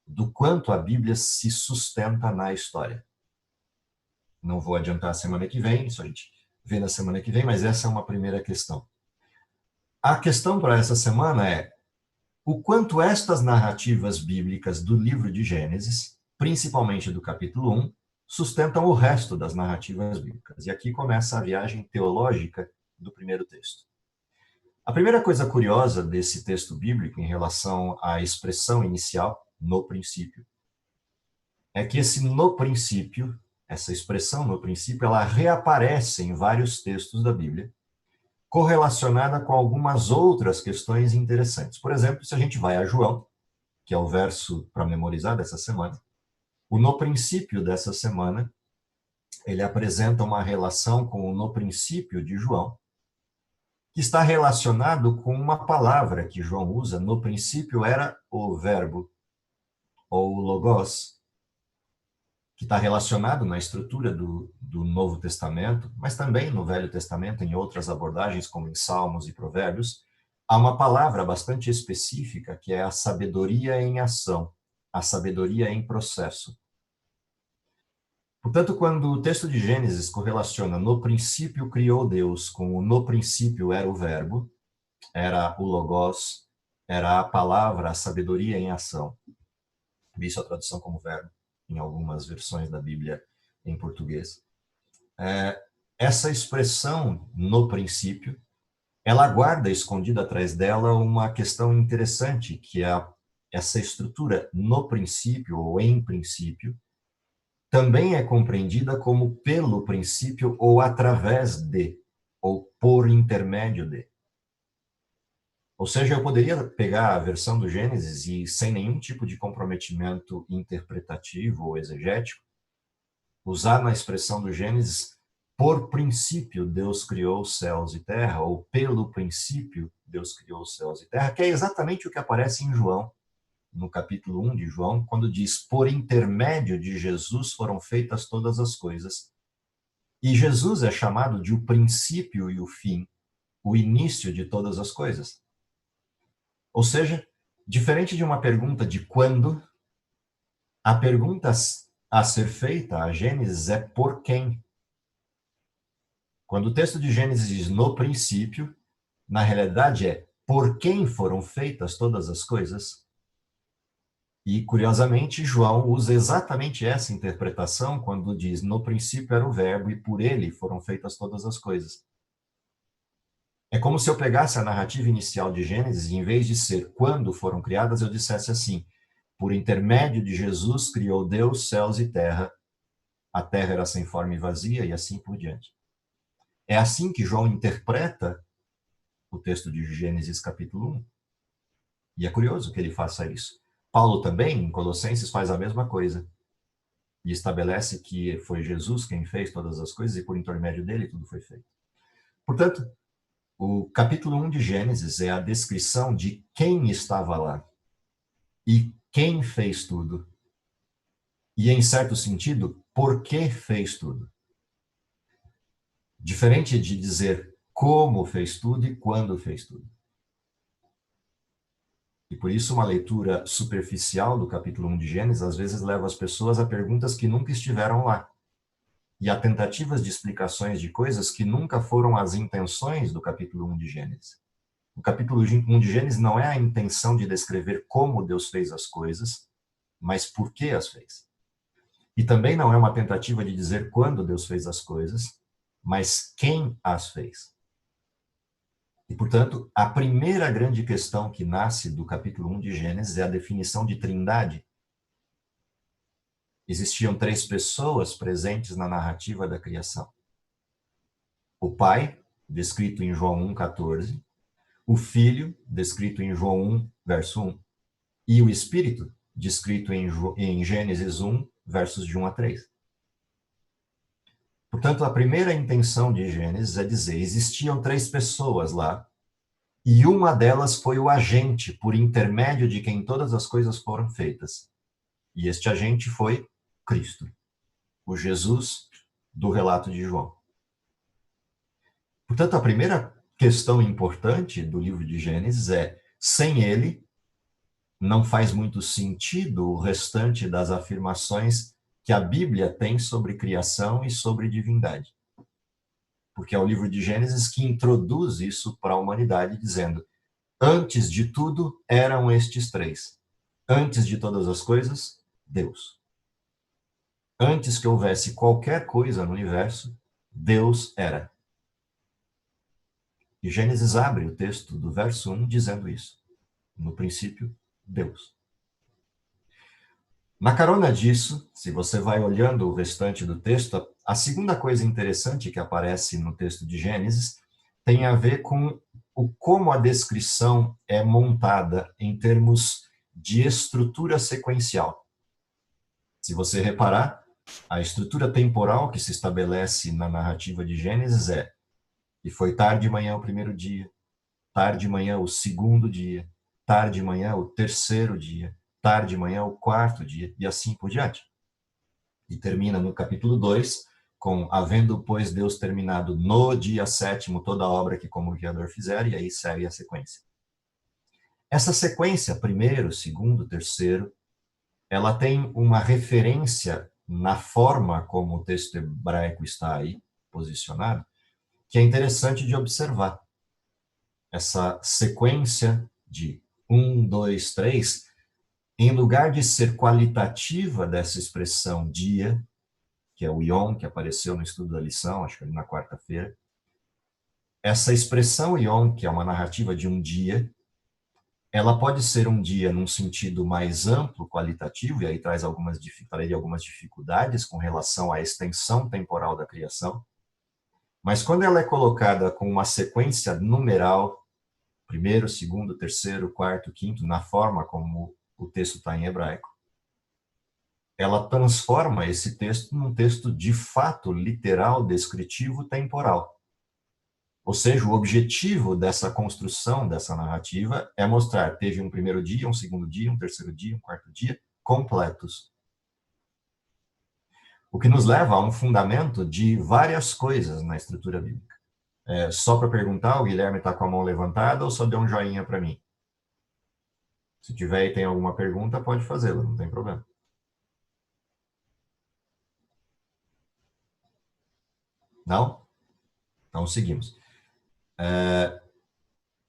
do quanto a Bíblia se sustenta na história. Não vou adiantar a semana que vem, isso a gente vê na semana que vem, mas essa é uma primeira questão. A questão para essa semana é o quanto estas narrativas bíblicas do livro de Gênesis, principalmente do capítulo 1, sustentam o resto das narrativas bíblicas. E aqui começa a viagem teológica do primeiro texto. A primeira coisa curiosa desse texto bíblico em relação à expressão inicial, no princípio, é que esse no princípio, essa expressão no princípio, ela reaparece em vários textos da Bíblia, correlacionada com algumas outras questões interessantes. Por exemplo, se a gente vai a João, que é o verso para memorizar dessa semana, o no princípio dessa semana, ele apresenta uma relação com o no princípio de João, que está relacionado com uma palavra que João usa. No princípio era o verbo, ou logos, que está relacionado na estrutura do Novo Testamento, mas também no Velho Testamento, em outras abordagens, como em Salmos e Provérbios, há uma palavra bastante específica, que é a sabedoria em ação, a sabedoria em processo. Portanto, quando o texto de Gênesis correlaciona no princípio criou Deus com o no princípio era o verbo, era o logos, era a palavra, a sabedoria em ação. Isso é a tradução como verbo em algumas versões da Bíblia em português. Essa expressão no princípio, ela guarda escondida atrás dela uma questão interessante, que é essa estrutura no princípio ou em princípio, também é compreendida como pelo princípio ou através de, ou por intermédio de. Ou seja, eu poderia pegar a versão do Gênesis e, sem nenhum tipo de comprometimento interpretativo ou exegético, usar na expressão do Gênesis, por princípio Deus criou os céus e terra, ou pelo princípio Deus criou os céus e terra, que é exatamente o que aparece em João, no capítulo 1 de João, quando diz, por intermédio de Jesus foram feitas todas as coisas. E Jesus é chamado de o princípio e o fim, o início de todas as coisas. Ou seja, diferente de uma pergunta de quando, a pergunta a ser feita a Gênesis é por quem. Quando o texto de Gênesis diz no princípio, na realidade é por quem foram feitas todas as coisas. E, curiosamente, João usa exatamente essa interpretação quando diz no princípio era o verbo e por ele foram feitas todas as coisas. É como se eu pegasse a narrativa inicial de Gênesis e, em vez de ser quando foram criadas, eu dissesse assim: por intermédio de Jesus criou Deus céus e terra, a terra era sem forma e vazia, e assim por diante. É assim que João interpreta o texto de Gênesis capítulo 1. E é curioso que ele faça isso. Paulo também, em Colossenses, faz a mesma coisa. E estabelece que foi Jesus quem fez todas as coisas e por intermédio dele tudo foi feito. Portanto, o capítulo 1 de Gênesis é a descrição de quem estava lá e quem fez tudo. E, em certo sentido, por que fez tudo. Diferente de dizer como fez tudo e quando fez tudo. E por isso uma leitura superficial do capítulo 1 de Gênesis às vezes leva as pessoas a perguntas que nunca estiveram lá. E a tentativas de explicações de coisas que nunca foram as intenções do capítulo 1 de Gênesis. O capítulo 1 de Gênesis não é a intenção de descrever como Deus fez as coisas, mas por que as fez. E também não é uma tentativa de dizer quando Deus fez as coisas, mas quem as fez. E, portanto, a primeira grande questão que nasce do capítulo 1 de Gênesis é a definição de trindade. Existiam 3 pessoas presentes na narrativa da criação. O Pai, descrito em João 1,14, o Filho, descrito em João 1, verso 1, e o Espírito, descrito em Gênesis 1, versos de 1 a 3. Portanto, a primeira intenção de Gênesis é dizer, existiam 3 pessoas lá, e uma delas foi o agente por intermédio de quem todas as coisas foram feitas. E este agente foi Cristo, o Jesus do relato de João. Portanto, a primeira questão importante do livro de Gênesis é, sem ele, não faz muito sentido o restante das afirmações que a Bíblia tem sobre criação e sobre divindade. Porque é o livro de Gênesis que introduz isso para a humanidade, dizendo, antes de tudo eram estes 3. Antes de todas as coisas, Deus. Antes que houvesse qualquer coisa no universo, Deus era. E Gênesis abre o texto do verso 1 dizendo isso. No princípio, Deus. Na carona disso, se você vai olhando o restante do texto, a segunda coisa interessante que aparece no texto de Gênesis tem a ver com como a descrição é montada em termos de estrutura sequencial. Se você reparar, a estrutura temporal que se estabelece na narrativa de Gênesis é: e foi tarde de manhã o primeiro dia, tarde de manhã o segundo dia, tarde de manhã o terceiro dia, tarde de manhã o quarto dia, e assim por diante. E termina no capítulo 2, com havendo, pois, Deus terminado no dia 7º toda a obra que como Criador fizer, e aí segue a sequência. Essa sequência, primeiro, segundo, terceiro, ela tem uma referência na forma como o texto hebraico está aí posicionado, que é interessante de observar. Essa sequência de 1, 2, 3, em lugar de ser qualitativa dessa expressão dia, que é o Yom, que apareceu no estudo da lição, acho que ali na quarta-feira, essa expressão Yom, que é uma narrativa de um dia, ela pode ser um dia num sentido mais amplo, qualitativo, e aí traz algumas dificuldades com relação à extensão temporal da criação, mas quando ela é colocada com uma sequência numeral, primeiro, segundo, terceiro, quarto, quinto, na forma como o texto está em hebraico, ela transforma esse texto num texto de fato literal, descritivo, temporal. Ou seja, o objetivo dessa construção, dessa narrativa, é mostrar teve um primeiro dia, um segundo dia, um terceiro dia, um quarto dia, completos. O que nos leva a um fundamento de várias coisas na estrutura bíblica. Só para perguntar, o Guilherme está com a mão levantada ou só deu um joinha para mim? Se tiver e tem alguma pergunta, pode fazê-la, não tem problema. Não? Então, seguimos.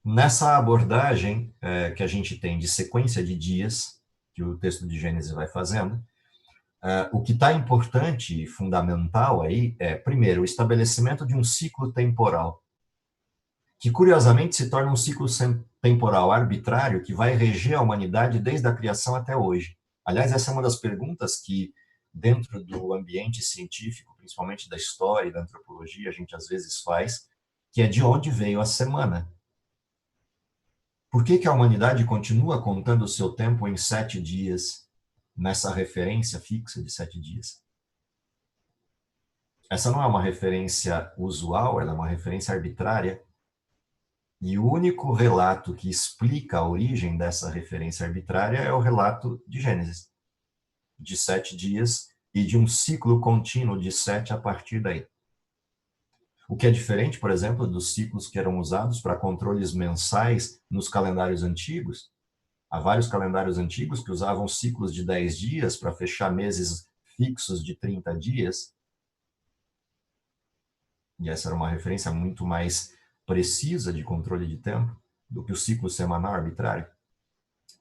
Nessa abordagem que a gente tem de sequência de dias, que o texto de Gênesis vai fazendo, o que está importante e fundamental aí é, primeiro, o estabelecimento de um ciclo temporal. que curiosamente se torna um ciclo temporal arbitrário que vai reger a humanidade desde a criação até hoje. Aliás, essa é uma das perguntas que, dentro do ambiente científico, principalmente da história e da antropologia, a gente às vezes faz, que é de onde veio a semana. Por que que a humanidade continua contando o seu tempo em 7 dias, nessa referência fixa de 7 dias? Essa não é uma referência usual, ela é uma referência arbitrária. E o único relato que explica a origem dessa referência arbitrária é o relato de Gênesis, de 7 dias e de um ciclo contínuo de 7 a partir daí. O que é diferente, por exemplo, dos ciclos que eram usados para controles mensais nos calendários antigos. Há vários calendários antigos que usavam ciclos de 10 dias para fechar meses fixos de 30 dias. E essa era uma referência muito mais precisa de controle de tempo do que o ciclo semanal arbitrário.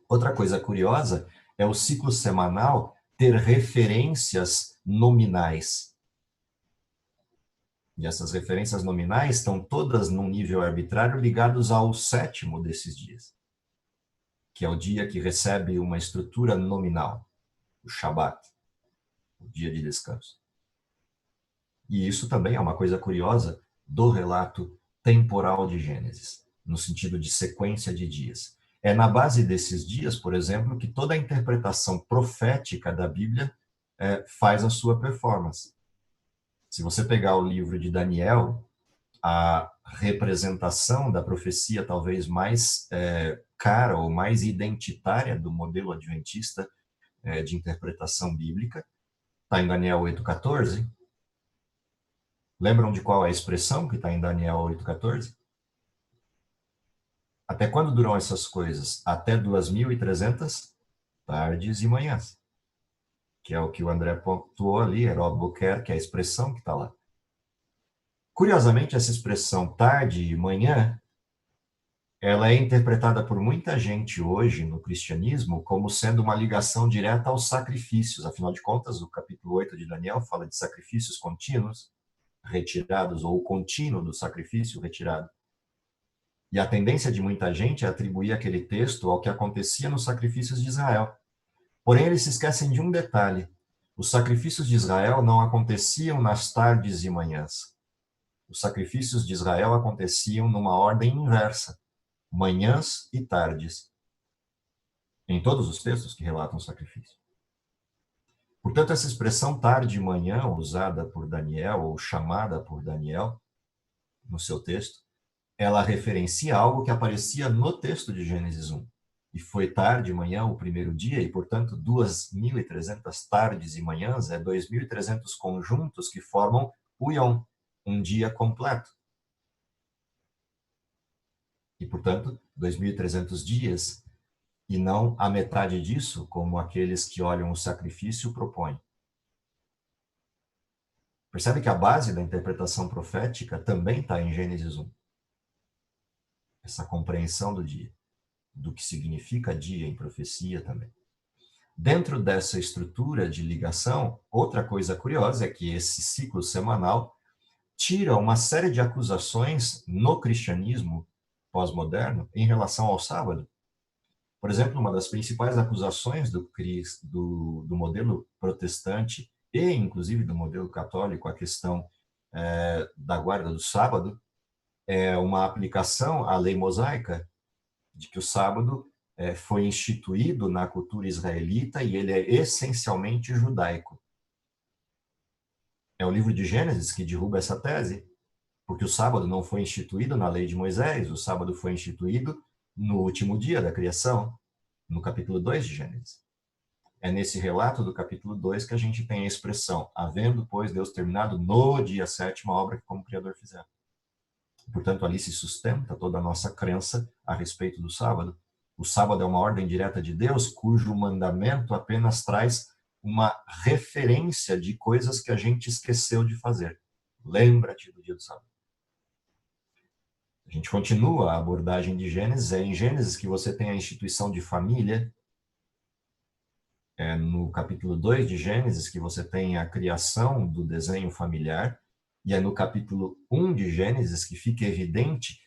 Outra coisa curiosa é o ciclo semanal ter referências nominais. E essas referências nominais estão todas num nível arbitrário ligados ao 7º desses dias, que é o dia que recebe uma estrutura nominal, o Shabat, o dia de descanso. E isso também é uma coisa curiosa do relato temporal de Gênesis, no sentido de sequência de dias. É na base desses dias, por exemplo, que toda a interpretação profética da Bíblia faz a sua performance. Se você pegar o livro de Daniel, a representação da profecia talvez mais cara ou mais identitária do modelo adventista de interpretação bíblica está em Daniel 8,14. Lembram de qual é a expressão que está em Daniel 8,14? Até quando duram essas coisas? Até 2.300 tardes e manhãs. Que é o que o André pontuou ali, Heródoto Buquerque, é a expressão que está lá. Curiosamente, essa expressão tarde e manhã, ela é interpretada por muita gente hoje no cristianismo como sendo uma ligação direta aos sacrifícios. Afinal de contas, o capítulo 8 de Daniel fala de sacrifícios contínuos, retirados, ou o contínuo do sacrifício retirado. E a tendência de muita gente é atribuir aquele texto ao que acontecia nos sacrifícios de Israel. Porém, eles se esquecem de um detalhe. Os sacrifícios de Israel não aconteciam nas tardes e manhãs. Os sacrifícios de Israel aconteciam numa ordem inversa, manhãs e tardes, em todos os textos que relatam o sacrifício. Portanto, essa expressão tarde e manhã, usada por Daniel, ou chamada por Daniel, no seu texto, ela referencia algo que aparecia no texto de Gênesis 1. E foi tarde e manhã o primeiro dia, e, portanto, 2.300 tardes e manhãs é 2.300 conjuntos que formam o Yom, um dia completo. E, portanto, 2.300 dias, e não a metade disso, como aqueles que olham o sacrifício propõem. Percebe que a base da interpretação profética também está em Gênesis 1. Essa compreensão do dia, do que significa dia em profecia também. Dentro dessa estrutura de ligação, outra coisa curiosa é que esse ciclo semanal tira uma série de acusações no cristianismo pós-moderno em relação ao sábado. Por exemplo, uma das principais acusações do modelo protestante e, inclusive, do modelo católico, a questão da guarda do sábado, é uma aplicação à lei mosaica de que o sábado foi instituído na cultura israelita e ele é essencialmente judaico. É o livro de Gênesis que derruba essa tese, porque o sábado não foi instituído na lei de Moisés, o sábado foi instituído no último dia da criação, no capítulo 2 de Gênesis. É nesse relato do capítulo 2 que a gente tem a expressão, havendo, pois, Deus terminado no dia 7º a obra que como Criador fizer. Portanto, ali se sustenta toda a nossa crença a respeito do sábado. O sábado é uma ordem direta de Deus, cujo mandamento apenas traz uma referência de coisas que a gente esqueceu de fazer. Lembra-te do dia do sábado. A gente continua a abordagem de Gênesis. É em Gênesis que você tem a instituição de família. É no capítulo 2 de Gênesis que você tem a criação do desenho familiar. E é no capítulo 1 de Gênesis que fica evidente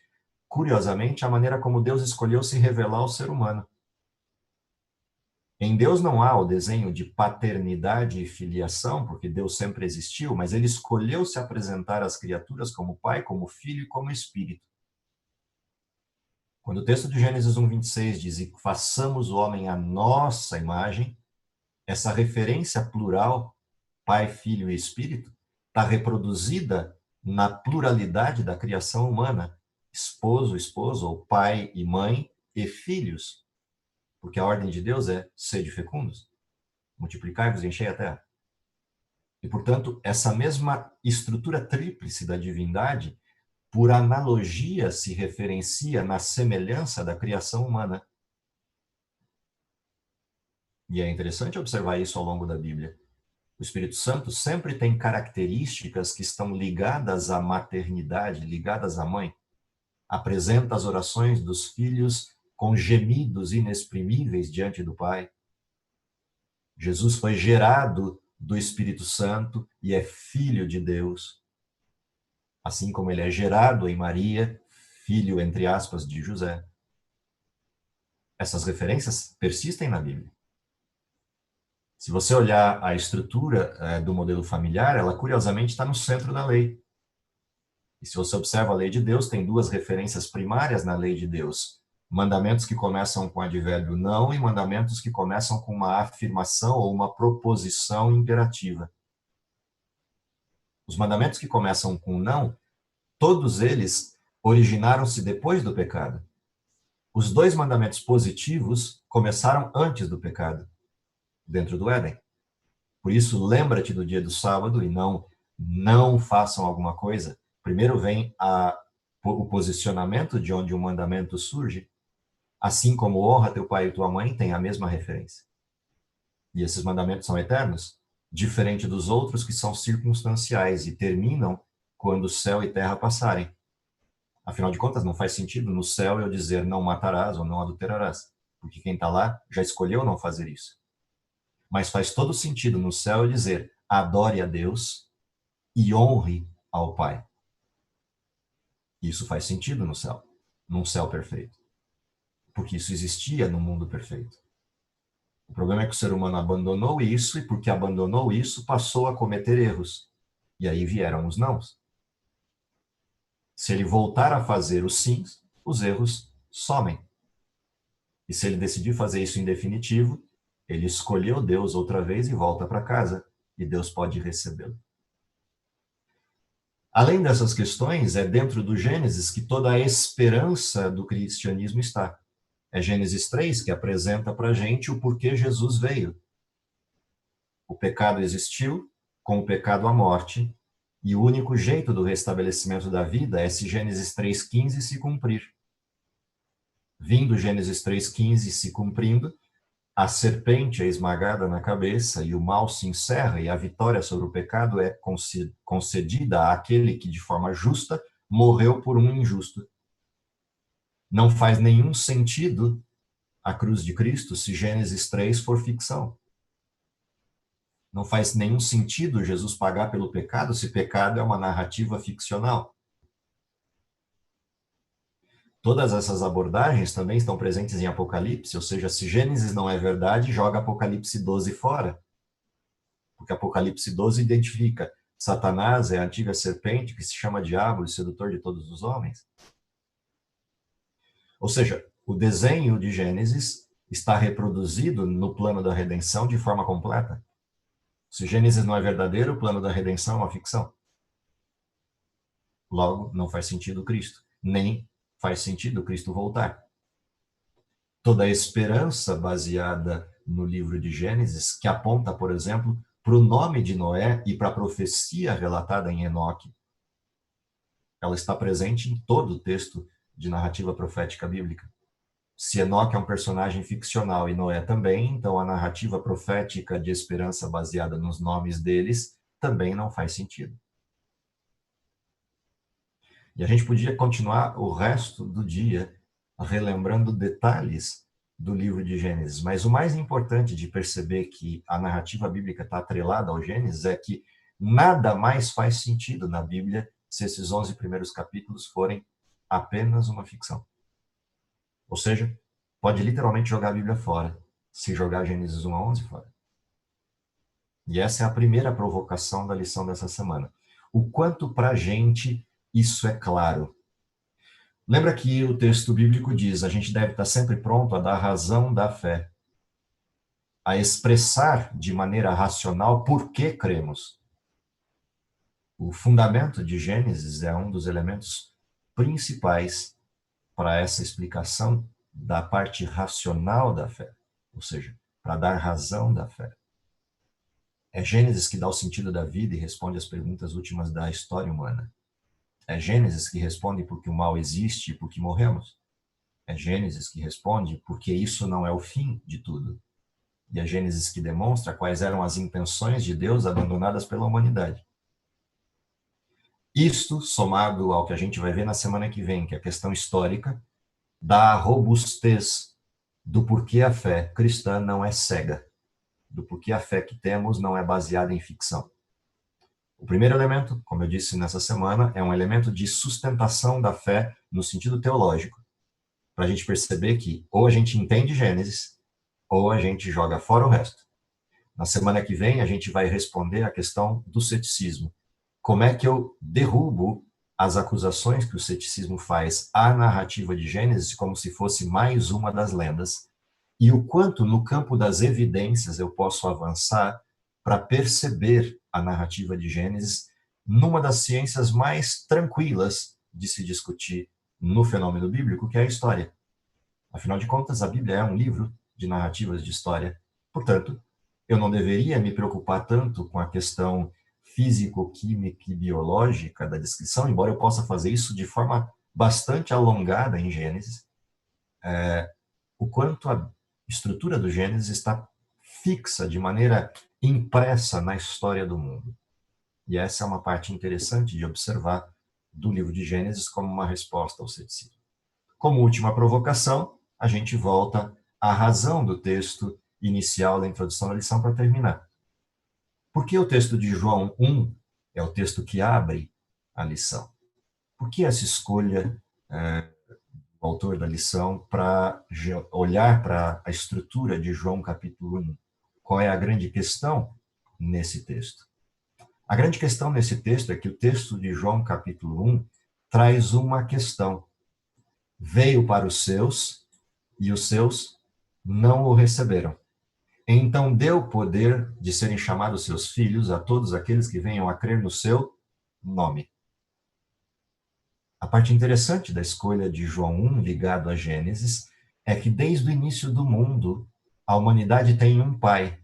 curiosamente, a maneira como Deus escolheu se revelar ao ser humano. Em Deus não há o desenho de paternidade e filiação, porque Deus sempre existiu, mas ele escolheu se apresentar às criaturas como Pai, como Filho e como Espírito. Quando o texto de Gênesis 1:26 diz: "E façamos o homem à nossa imagem", essa referência plural, Pai, Filho e Espírito, está reproduzida na pluralidade da criação humana. Esposo, esposa, ou pai e mãe e filhos. Porque a ordem de Deus é: sede fecundos, multiplicai-vos e enchei a terra. E, portanto, essa mesma estrutura tríplice da divindade, por analogia, se referencia na semelhança da criação humana. E é interessante observar isso ao longo da Bíblia. O Espírito Santo sempre tem características que estão ligadas à maternidade, ligadas à mãe. Apresenta as orações dos filhos com gemidos inexprimíveis diante do Pai. Jesus foi gerado do Espírito Santo e é filho de Deus. Assim como ele é gerado em Maria, filho, entre aspas, de José. Essas referências persistem na Bíblia. Se você olhar a estrutura do modelo familiar, ela curiosamente está no centro da lei. E se você observa a lei de Deus, tem duas referências primárias na lei de Deus. Mandamentos que começam com advérbio não e mandamentos que começam com uma afirmação ou uma proposição imperativa. Os mandamentos que começam com não, todos eles originaram-se depois do pecado. Os dois mandamentos positivos começaram antes do pecado, dentro do Éden. Por isso, lembra-te do dia do sábado e não façam alguma coisa. Primeiro vem o posicionamento de onde o mandamento surge, assim como honra teu pai e tua mãe, tem a mesma referência. E esses mandamentos são eternos, diferente dos outros que são circunstanciais e terminam quando céu e terra passarem. Afinal de contas, não faz sentido no céu eu dizer não matarás ou não adulterarás, porque quem está lá já escolheu não fazer isso. Mas faz todo sentido no céu eu dizer adore a Deus e honre ao Pai. Isso faz sentido no céu, num céu perfeito. Porque isso existia no mundo perfeito. O problema é que o ser humano abandonou isso e porque abandonou isso, passou a cometer erros. E aí vieram os nãos. Se ele voltar a fazer os sims, os erros somem. E se ele decidir fazer isso em definitivo, ele escolheu Deus outra vez e volta para casa, e Deus pode recebê-lo. Além dessas questões, é dentro do Gênesis que toda a esperança do cristianismo está. É Gênesis 3 que apresenta para a gente o porquê Jesus veio. O pecado existiu, com o pecado a morte, e o único jeito do restabelecimento da vida é se Gênesis 3,15 se cumprir. Vindo Gênesis 3,15 se cumprindo, a serpente é esmagada na cabeça e o mal se encerra e a vitória sobre o pecado é concedida àquele que, de forma justa, morreu por um injusto. Não faz nenhum sentido a cruz de Cristo se Gênesis 3 for ficção. Não faz nenhum sentido Jesus pagar pelo pecado se pecado é uma narrativa ficcional. Todas essas abordagens também estão presentes em Apocalipse, ou seja, se Gênesis não é verdade, joga Apocalipse 12 fora. Porque Apocalipse 12 identifica Satanás é a antiga serpente que se chama diabo, o sedutor de todos os homens. Ou seja, o desenho de Gênesis está reproduzido no plano da redenção de forma completa. Se Gênesis não é verdadeiro, o plano da redenção é uma ficção. Logo, não faz sentido Cristo, nem faz sentido Cristo voltar. Toda a esperança baseada no livro de Gênesis, que aponta, por exemplo, para o nome de Noé e para a profecia relatada em Enoque, ela está presente em todo o texto de narrativa profética bíblica. Se Enoque é um personagem ficcional e Noé também, então a narrativa profética de esperança baseada nos nomes deles também não faz sentido. E a gente podia continuar o resto do dia relembrando detalhes do livro de Gênesis, mas o mais importante de perceber que a narrativa bíblica está atrelada ao Gênesis é que nada mais faz sentido na Bíblia se esses 11 primeiros capítulos forem apenas uma ficção. Ou seja, pode literalmente jogar a Bíblia fora, se jogar Gênesis 1 a 11 fora. E essa é a primeira provocação da lição dessa semana. O quanto para a gente isso é claro. Lembra que o texto bíblico diz, a gente deve estar sempre pronto a dar razão da fé, a expressar de maneira racional por que cremos. O fundamento de Gênesis é um dos elementos principais para essa explicação da parte racional da fé, ou seja, para dar razão da fé. É Gênesis que dá o sentido da vida e responde às perguntas últimas da história humana. É Gênesis que responde por que o mal existe e por que morremos. É Gênesis que responde porque isso não é o fim de tudo. E é Gênesis que demonstra quais eram as intenções de Deus abandonadas pela humanidade. Isto, somado ao que a gente vai ver na semana que vem, que é a questão histórica, dá a robustez do porquê a fé cristã não é cega, do porquê a fé que temos não é baseada em ficção. O primeiro elemento, como eu disse nessa semana, é um elemento de sustentação da fé no sentido teológico, para a gente perceber que ou a gente entende Gênesis, ou a gente joga fora o resto. Na semana que vem, a gente vai responder a questão do ceticismo. Como é que eu derrubo as acusações que o ceticismo faz à narrativa de Gênesis como se fosse mais uma das lendas, e o quanto no campo das evidências eu posso avançar para perceber a narrativa de Gênesis numa das ciências mais tranquilas de se discutir no fenômeno bíblico, que é a história. Afinal de contas, a Bíblia é um livro de narrativas de história. Portanto, eu não deveria me preocupar tanto com a questão físico-química e biológica da descrição, embora eu possa fazer isso de forma bastante alongada em Gênesis, o quanto a estrutura do Gênesis está fixa, de maneira impressa na história do mundo. E essa é uma parte interessante de observar do livro de Gênesis como uma resposta ao ceticismo. Como última provocação, a gente volta à razão do texto inicial da introdução da lição para terminar. Por que o texto de João 1 é o texto que abre a lição? Por que essa escolha do autor da lição para olhar para a estrutura de João capítulo 1? Qual é a grande questão nesse texto? A grande questão nesse texto é que o texto de João capítulo 1 traz uma questão. Veio para os seus, e os seus não o receberam. Então deu poder de serem chamados seus filhos a todos aqueles que venham a crer no seu nome. A parte interessante da escolha de João 1 ligado a Gênesis é que desde o início do mundo a humanidade tem um pai.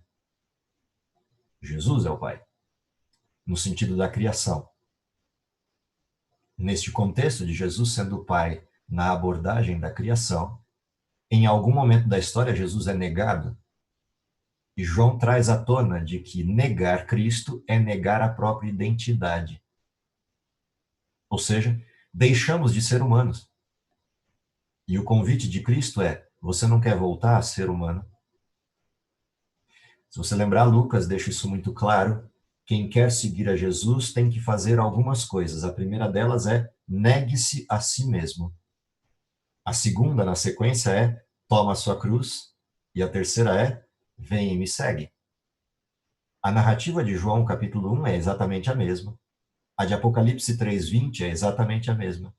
Jesus é o pai, no sentido da criação. Neste contexto de Jesus sendo o pai na abordagem da criação, em algum momento da história Jesus é negado. E João traz à tona de que negar Cristo é negar a própria identidade. Ou seja, deixamos de ser humanos. E o convite de Cristo é, você não quer voltar a ser humano? Se você lembrar, Lucas deixa isso muito claro. Quem quer seguir a Jesus tem que fazer algumas coisas. A primeira delas é negue-se a si mesmo. A segunda, na sequência, é toma a sua cruz. E a terceira é vem e me segue. A narrativa de João, capítulo 1, é exatamente a mesma. A de Apocalipse 3:20 é exatamente a mesma.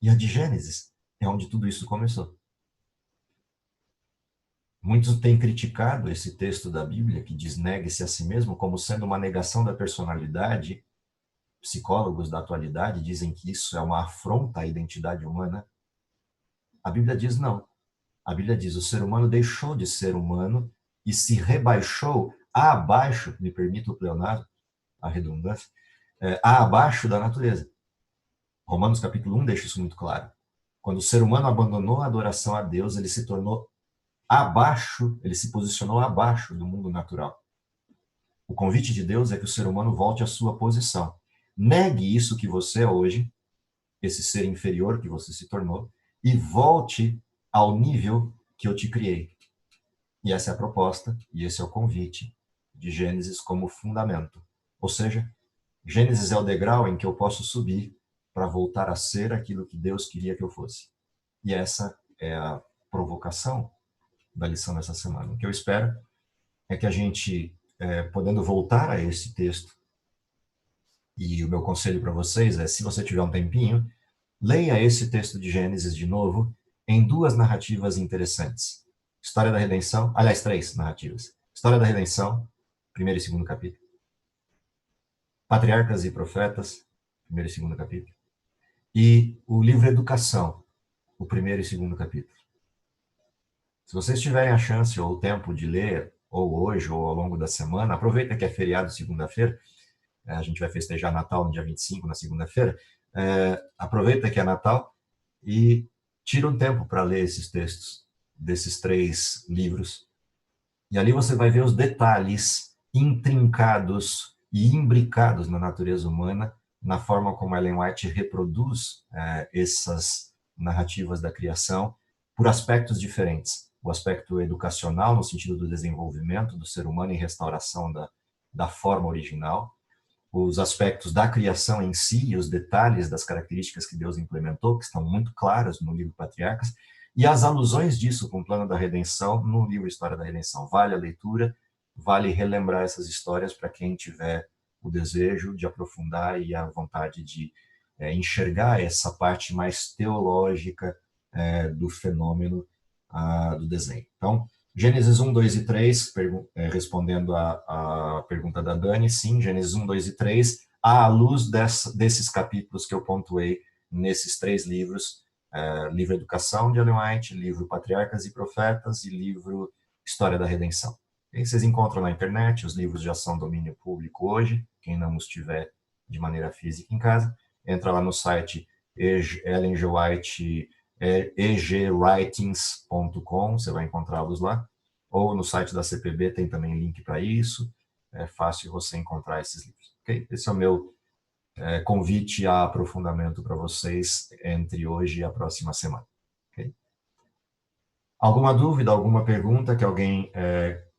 E a de Gênesis é onde tudo isso começou. Muitos têm criticado esse texto da Bíblia, que diz negue-se a si mesmo, como sendo uma negação da personalidade. Psicólogos da atualidade dizem que isso é uma afronta à identidade humana. A Bíblia diz não. A Bíblia diz o ser humano deixou de ser humano e se rebaixou abaixo, me permita o pleonasmo, a redundância, abaixo da natureza. Romanos capítulo 1 deixa isso muito claro. Quando o ser humano abandonou a adoração a Deus, ele se tornou abaixo, ele se posicionou abaixo do mundo natural. O convite de Deus é que o ser humano volte à sua posição. Negue isso que você é hoje, esse ser inferior que você se tornou, e volte ao nível que eu te criei. E essa é a proposta, e esse é o convite de Gênesis como fundamento. Ou seja, Gênesis é o degrau em que eu posso subir para voltar a ser aquilo que Deus queria que eu fosse. E essa é a provocação da lição dessa semana. O que eu espero é que a gente, podendo voltar a esse texto, e o meu conselho para vocês é, se você tiver um tempinho, leia esse texto de Gênesis de novo em duas narrativas interessantes. História da Redenção, aliás, três narrativas. História da Redenção, primeiro e segundo capítulo. Patriarcas e Profetas, primeiro e segundo capítulo. E o livro Educação, o primeiro e segundo capítulo. Se vocês tiverem a chance ou o tempo de ler, ou hoje, ou ao longo da semana, aproveita que é feriado segunda-feira, a gente vai festejar Natal no dia 25, na segunda-feira, aproveita que é Natal e tira um tempo para ler esses textos desses três livros. E ali você vai ver os detalhes intrincados e imbricados na natureza humana, na forma como Ellen White reproduz essas narrativas da criação por aspectos diferentes. O aspecto educacional, no sentido do desenvolvimento do ser humano e restauração da forma original, os aspectos da criação em si e os detalhes das características que Deus implementou, que estão muito claras no livro Patriarcas, e as alusões disso com o plano da redenção no livro História da Redenção. Vale a leitura, vale relembrar essas histórias para quem tiver o desejo de aprofundar e a vontade de enxergar essa parte mais teológica do fenômeno do desenho. Então, Gênesis 1, 2 e 3, respondendo a pergunta da Dani, sim, Gênesis 1, 2 e 3, à luz desses capítulos que eu pontuei nesses três livros, livro Educação, de Ellen White, livro Patriarcas e Profetas e livro História da Redenção. E vocês encontram na internet, os livros já são domínio público hoje, quem não os tiver de maneira física em casa, entra lá no site Ellen G. White, egwritings.com, você vai encontrá-los lá, ou no site da CPB tem também link para isso, é fácil você encontrar esses livros. Okay? Esse é o meu convite a aprofundamento para vocês entre hoje e a próxima semana. Okay? Alguma dúvida, alguma pergunta que alguém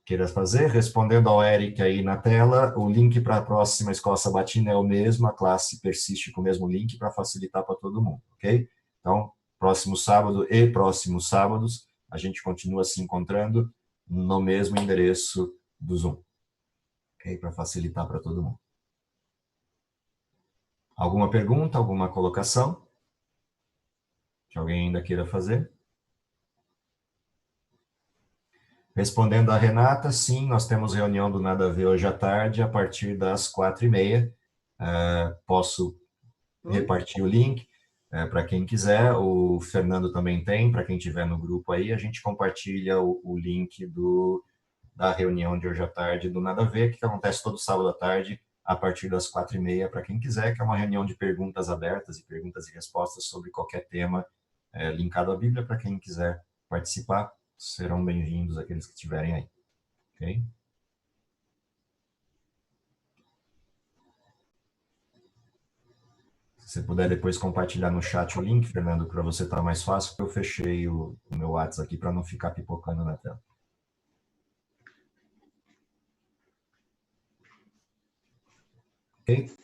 queira fazer? Respondendo ao Eric aí na tela, o link para a próxima Escola Sabatina é o mesmo, a classe persiste com o mesmo link para facilitar para todo mundo, ok? Então, próximo sábado e próximos sábados, a gente continua se encontrando no mesmo endereço do Zoom, ok? Para facilitar para todo mundo. Alguma pergunta, alguma colocação que alguém ainda queira fazer? Respondendo a Renata, sim, nós temos reunião do Nada a Ver hoje à tarde, a partir das 4h30. Posso repartir o link para quem quiser, o Fernando também tem, para quem estiver no grupo aí, a gente compartilha o link da reunião de hoje à tarde do Nada a Ver, que acontece todo sábado à tarde, a partir das 4h30, para quem quiser, que é uma reunião de perguntas abertas e perguntas e respostas sobre qualquer tema linkado à Bíblia, para quem quiser participar. Serão bem-vindos aqueles que estiverem aí. Ok? Se você puder depois compartilhar no chat o link, Fernando, para você estar mais fácil, eu fechei o meu WhatsApp aqui para não ficar pipocando na tela. Ok?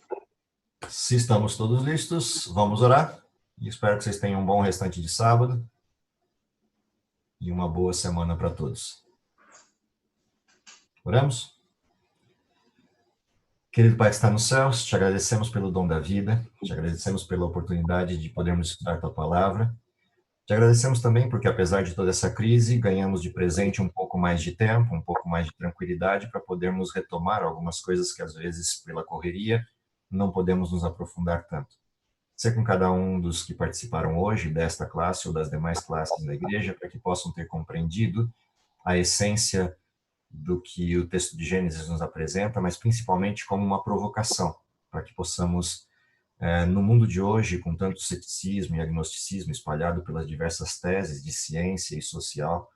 Se estamos todos listos, vamos orar. E espero que vocês tenham um bom restante de sábado. E uma boa semana para todos. Oramos? Querido Pai que está nos céus, te agradecemos pelo dom da vida, te agradecemos pela oportunidade de podermos estudar tua palavra. Te agradecemos também porque, apesar de toda essa crise, ganhamos de presente um pouco mais de tempo, um pouco mais de tranquilidade para podermos retomar algumas coisas que, às vezes, pela correria, não podemos nos aprofundar tanto. Ser com cada um dos que participaram hoje, desta classe ou das demais classes da igreja, para que possam ter compreendido a essência do que o texto de Gênesis nos apresenta, mas principalmente como uma provocação, para que possamos, no mundo de hoje, com tanto ceticismo e agnosticismo espalhado pelas diversas teses de ciência e social,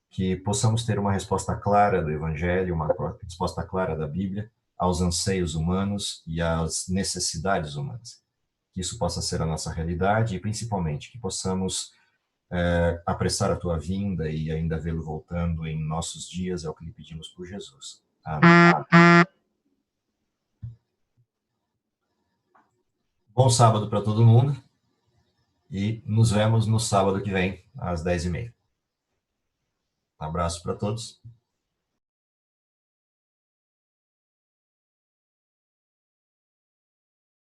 que possamos ter uma resposta clara do Evangelho, uma resposta clara da Bíblia aos anseios humanos e às necessidades humanas. Que isso possa ser a nossa realidade e, principalmente, que possamos apressar a tua vinda e ainda vê-lo voltando em nossos dias, é o que lhe pedimos por Jesus. Amém. Bom sábado para todo mundo e nos vemos no sábado que vem, às 10h30. Um abraço para todos.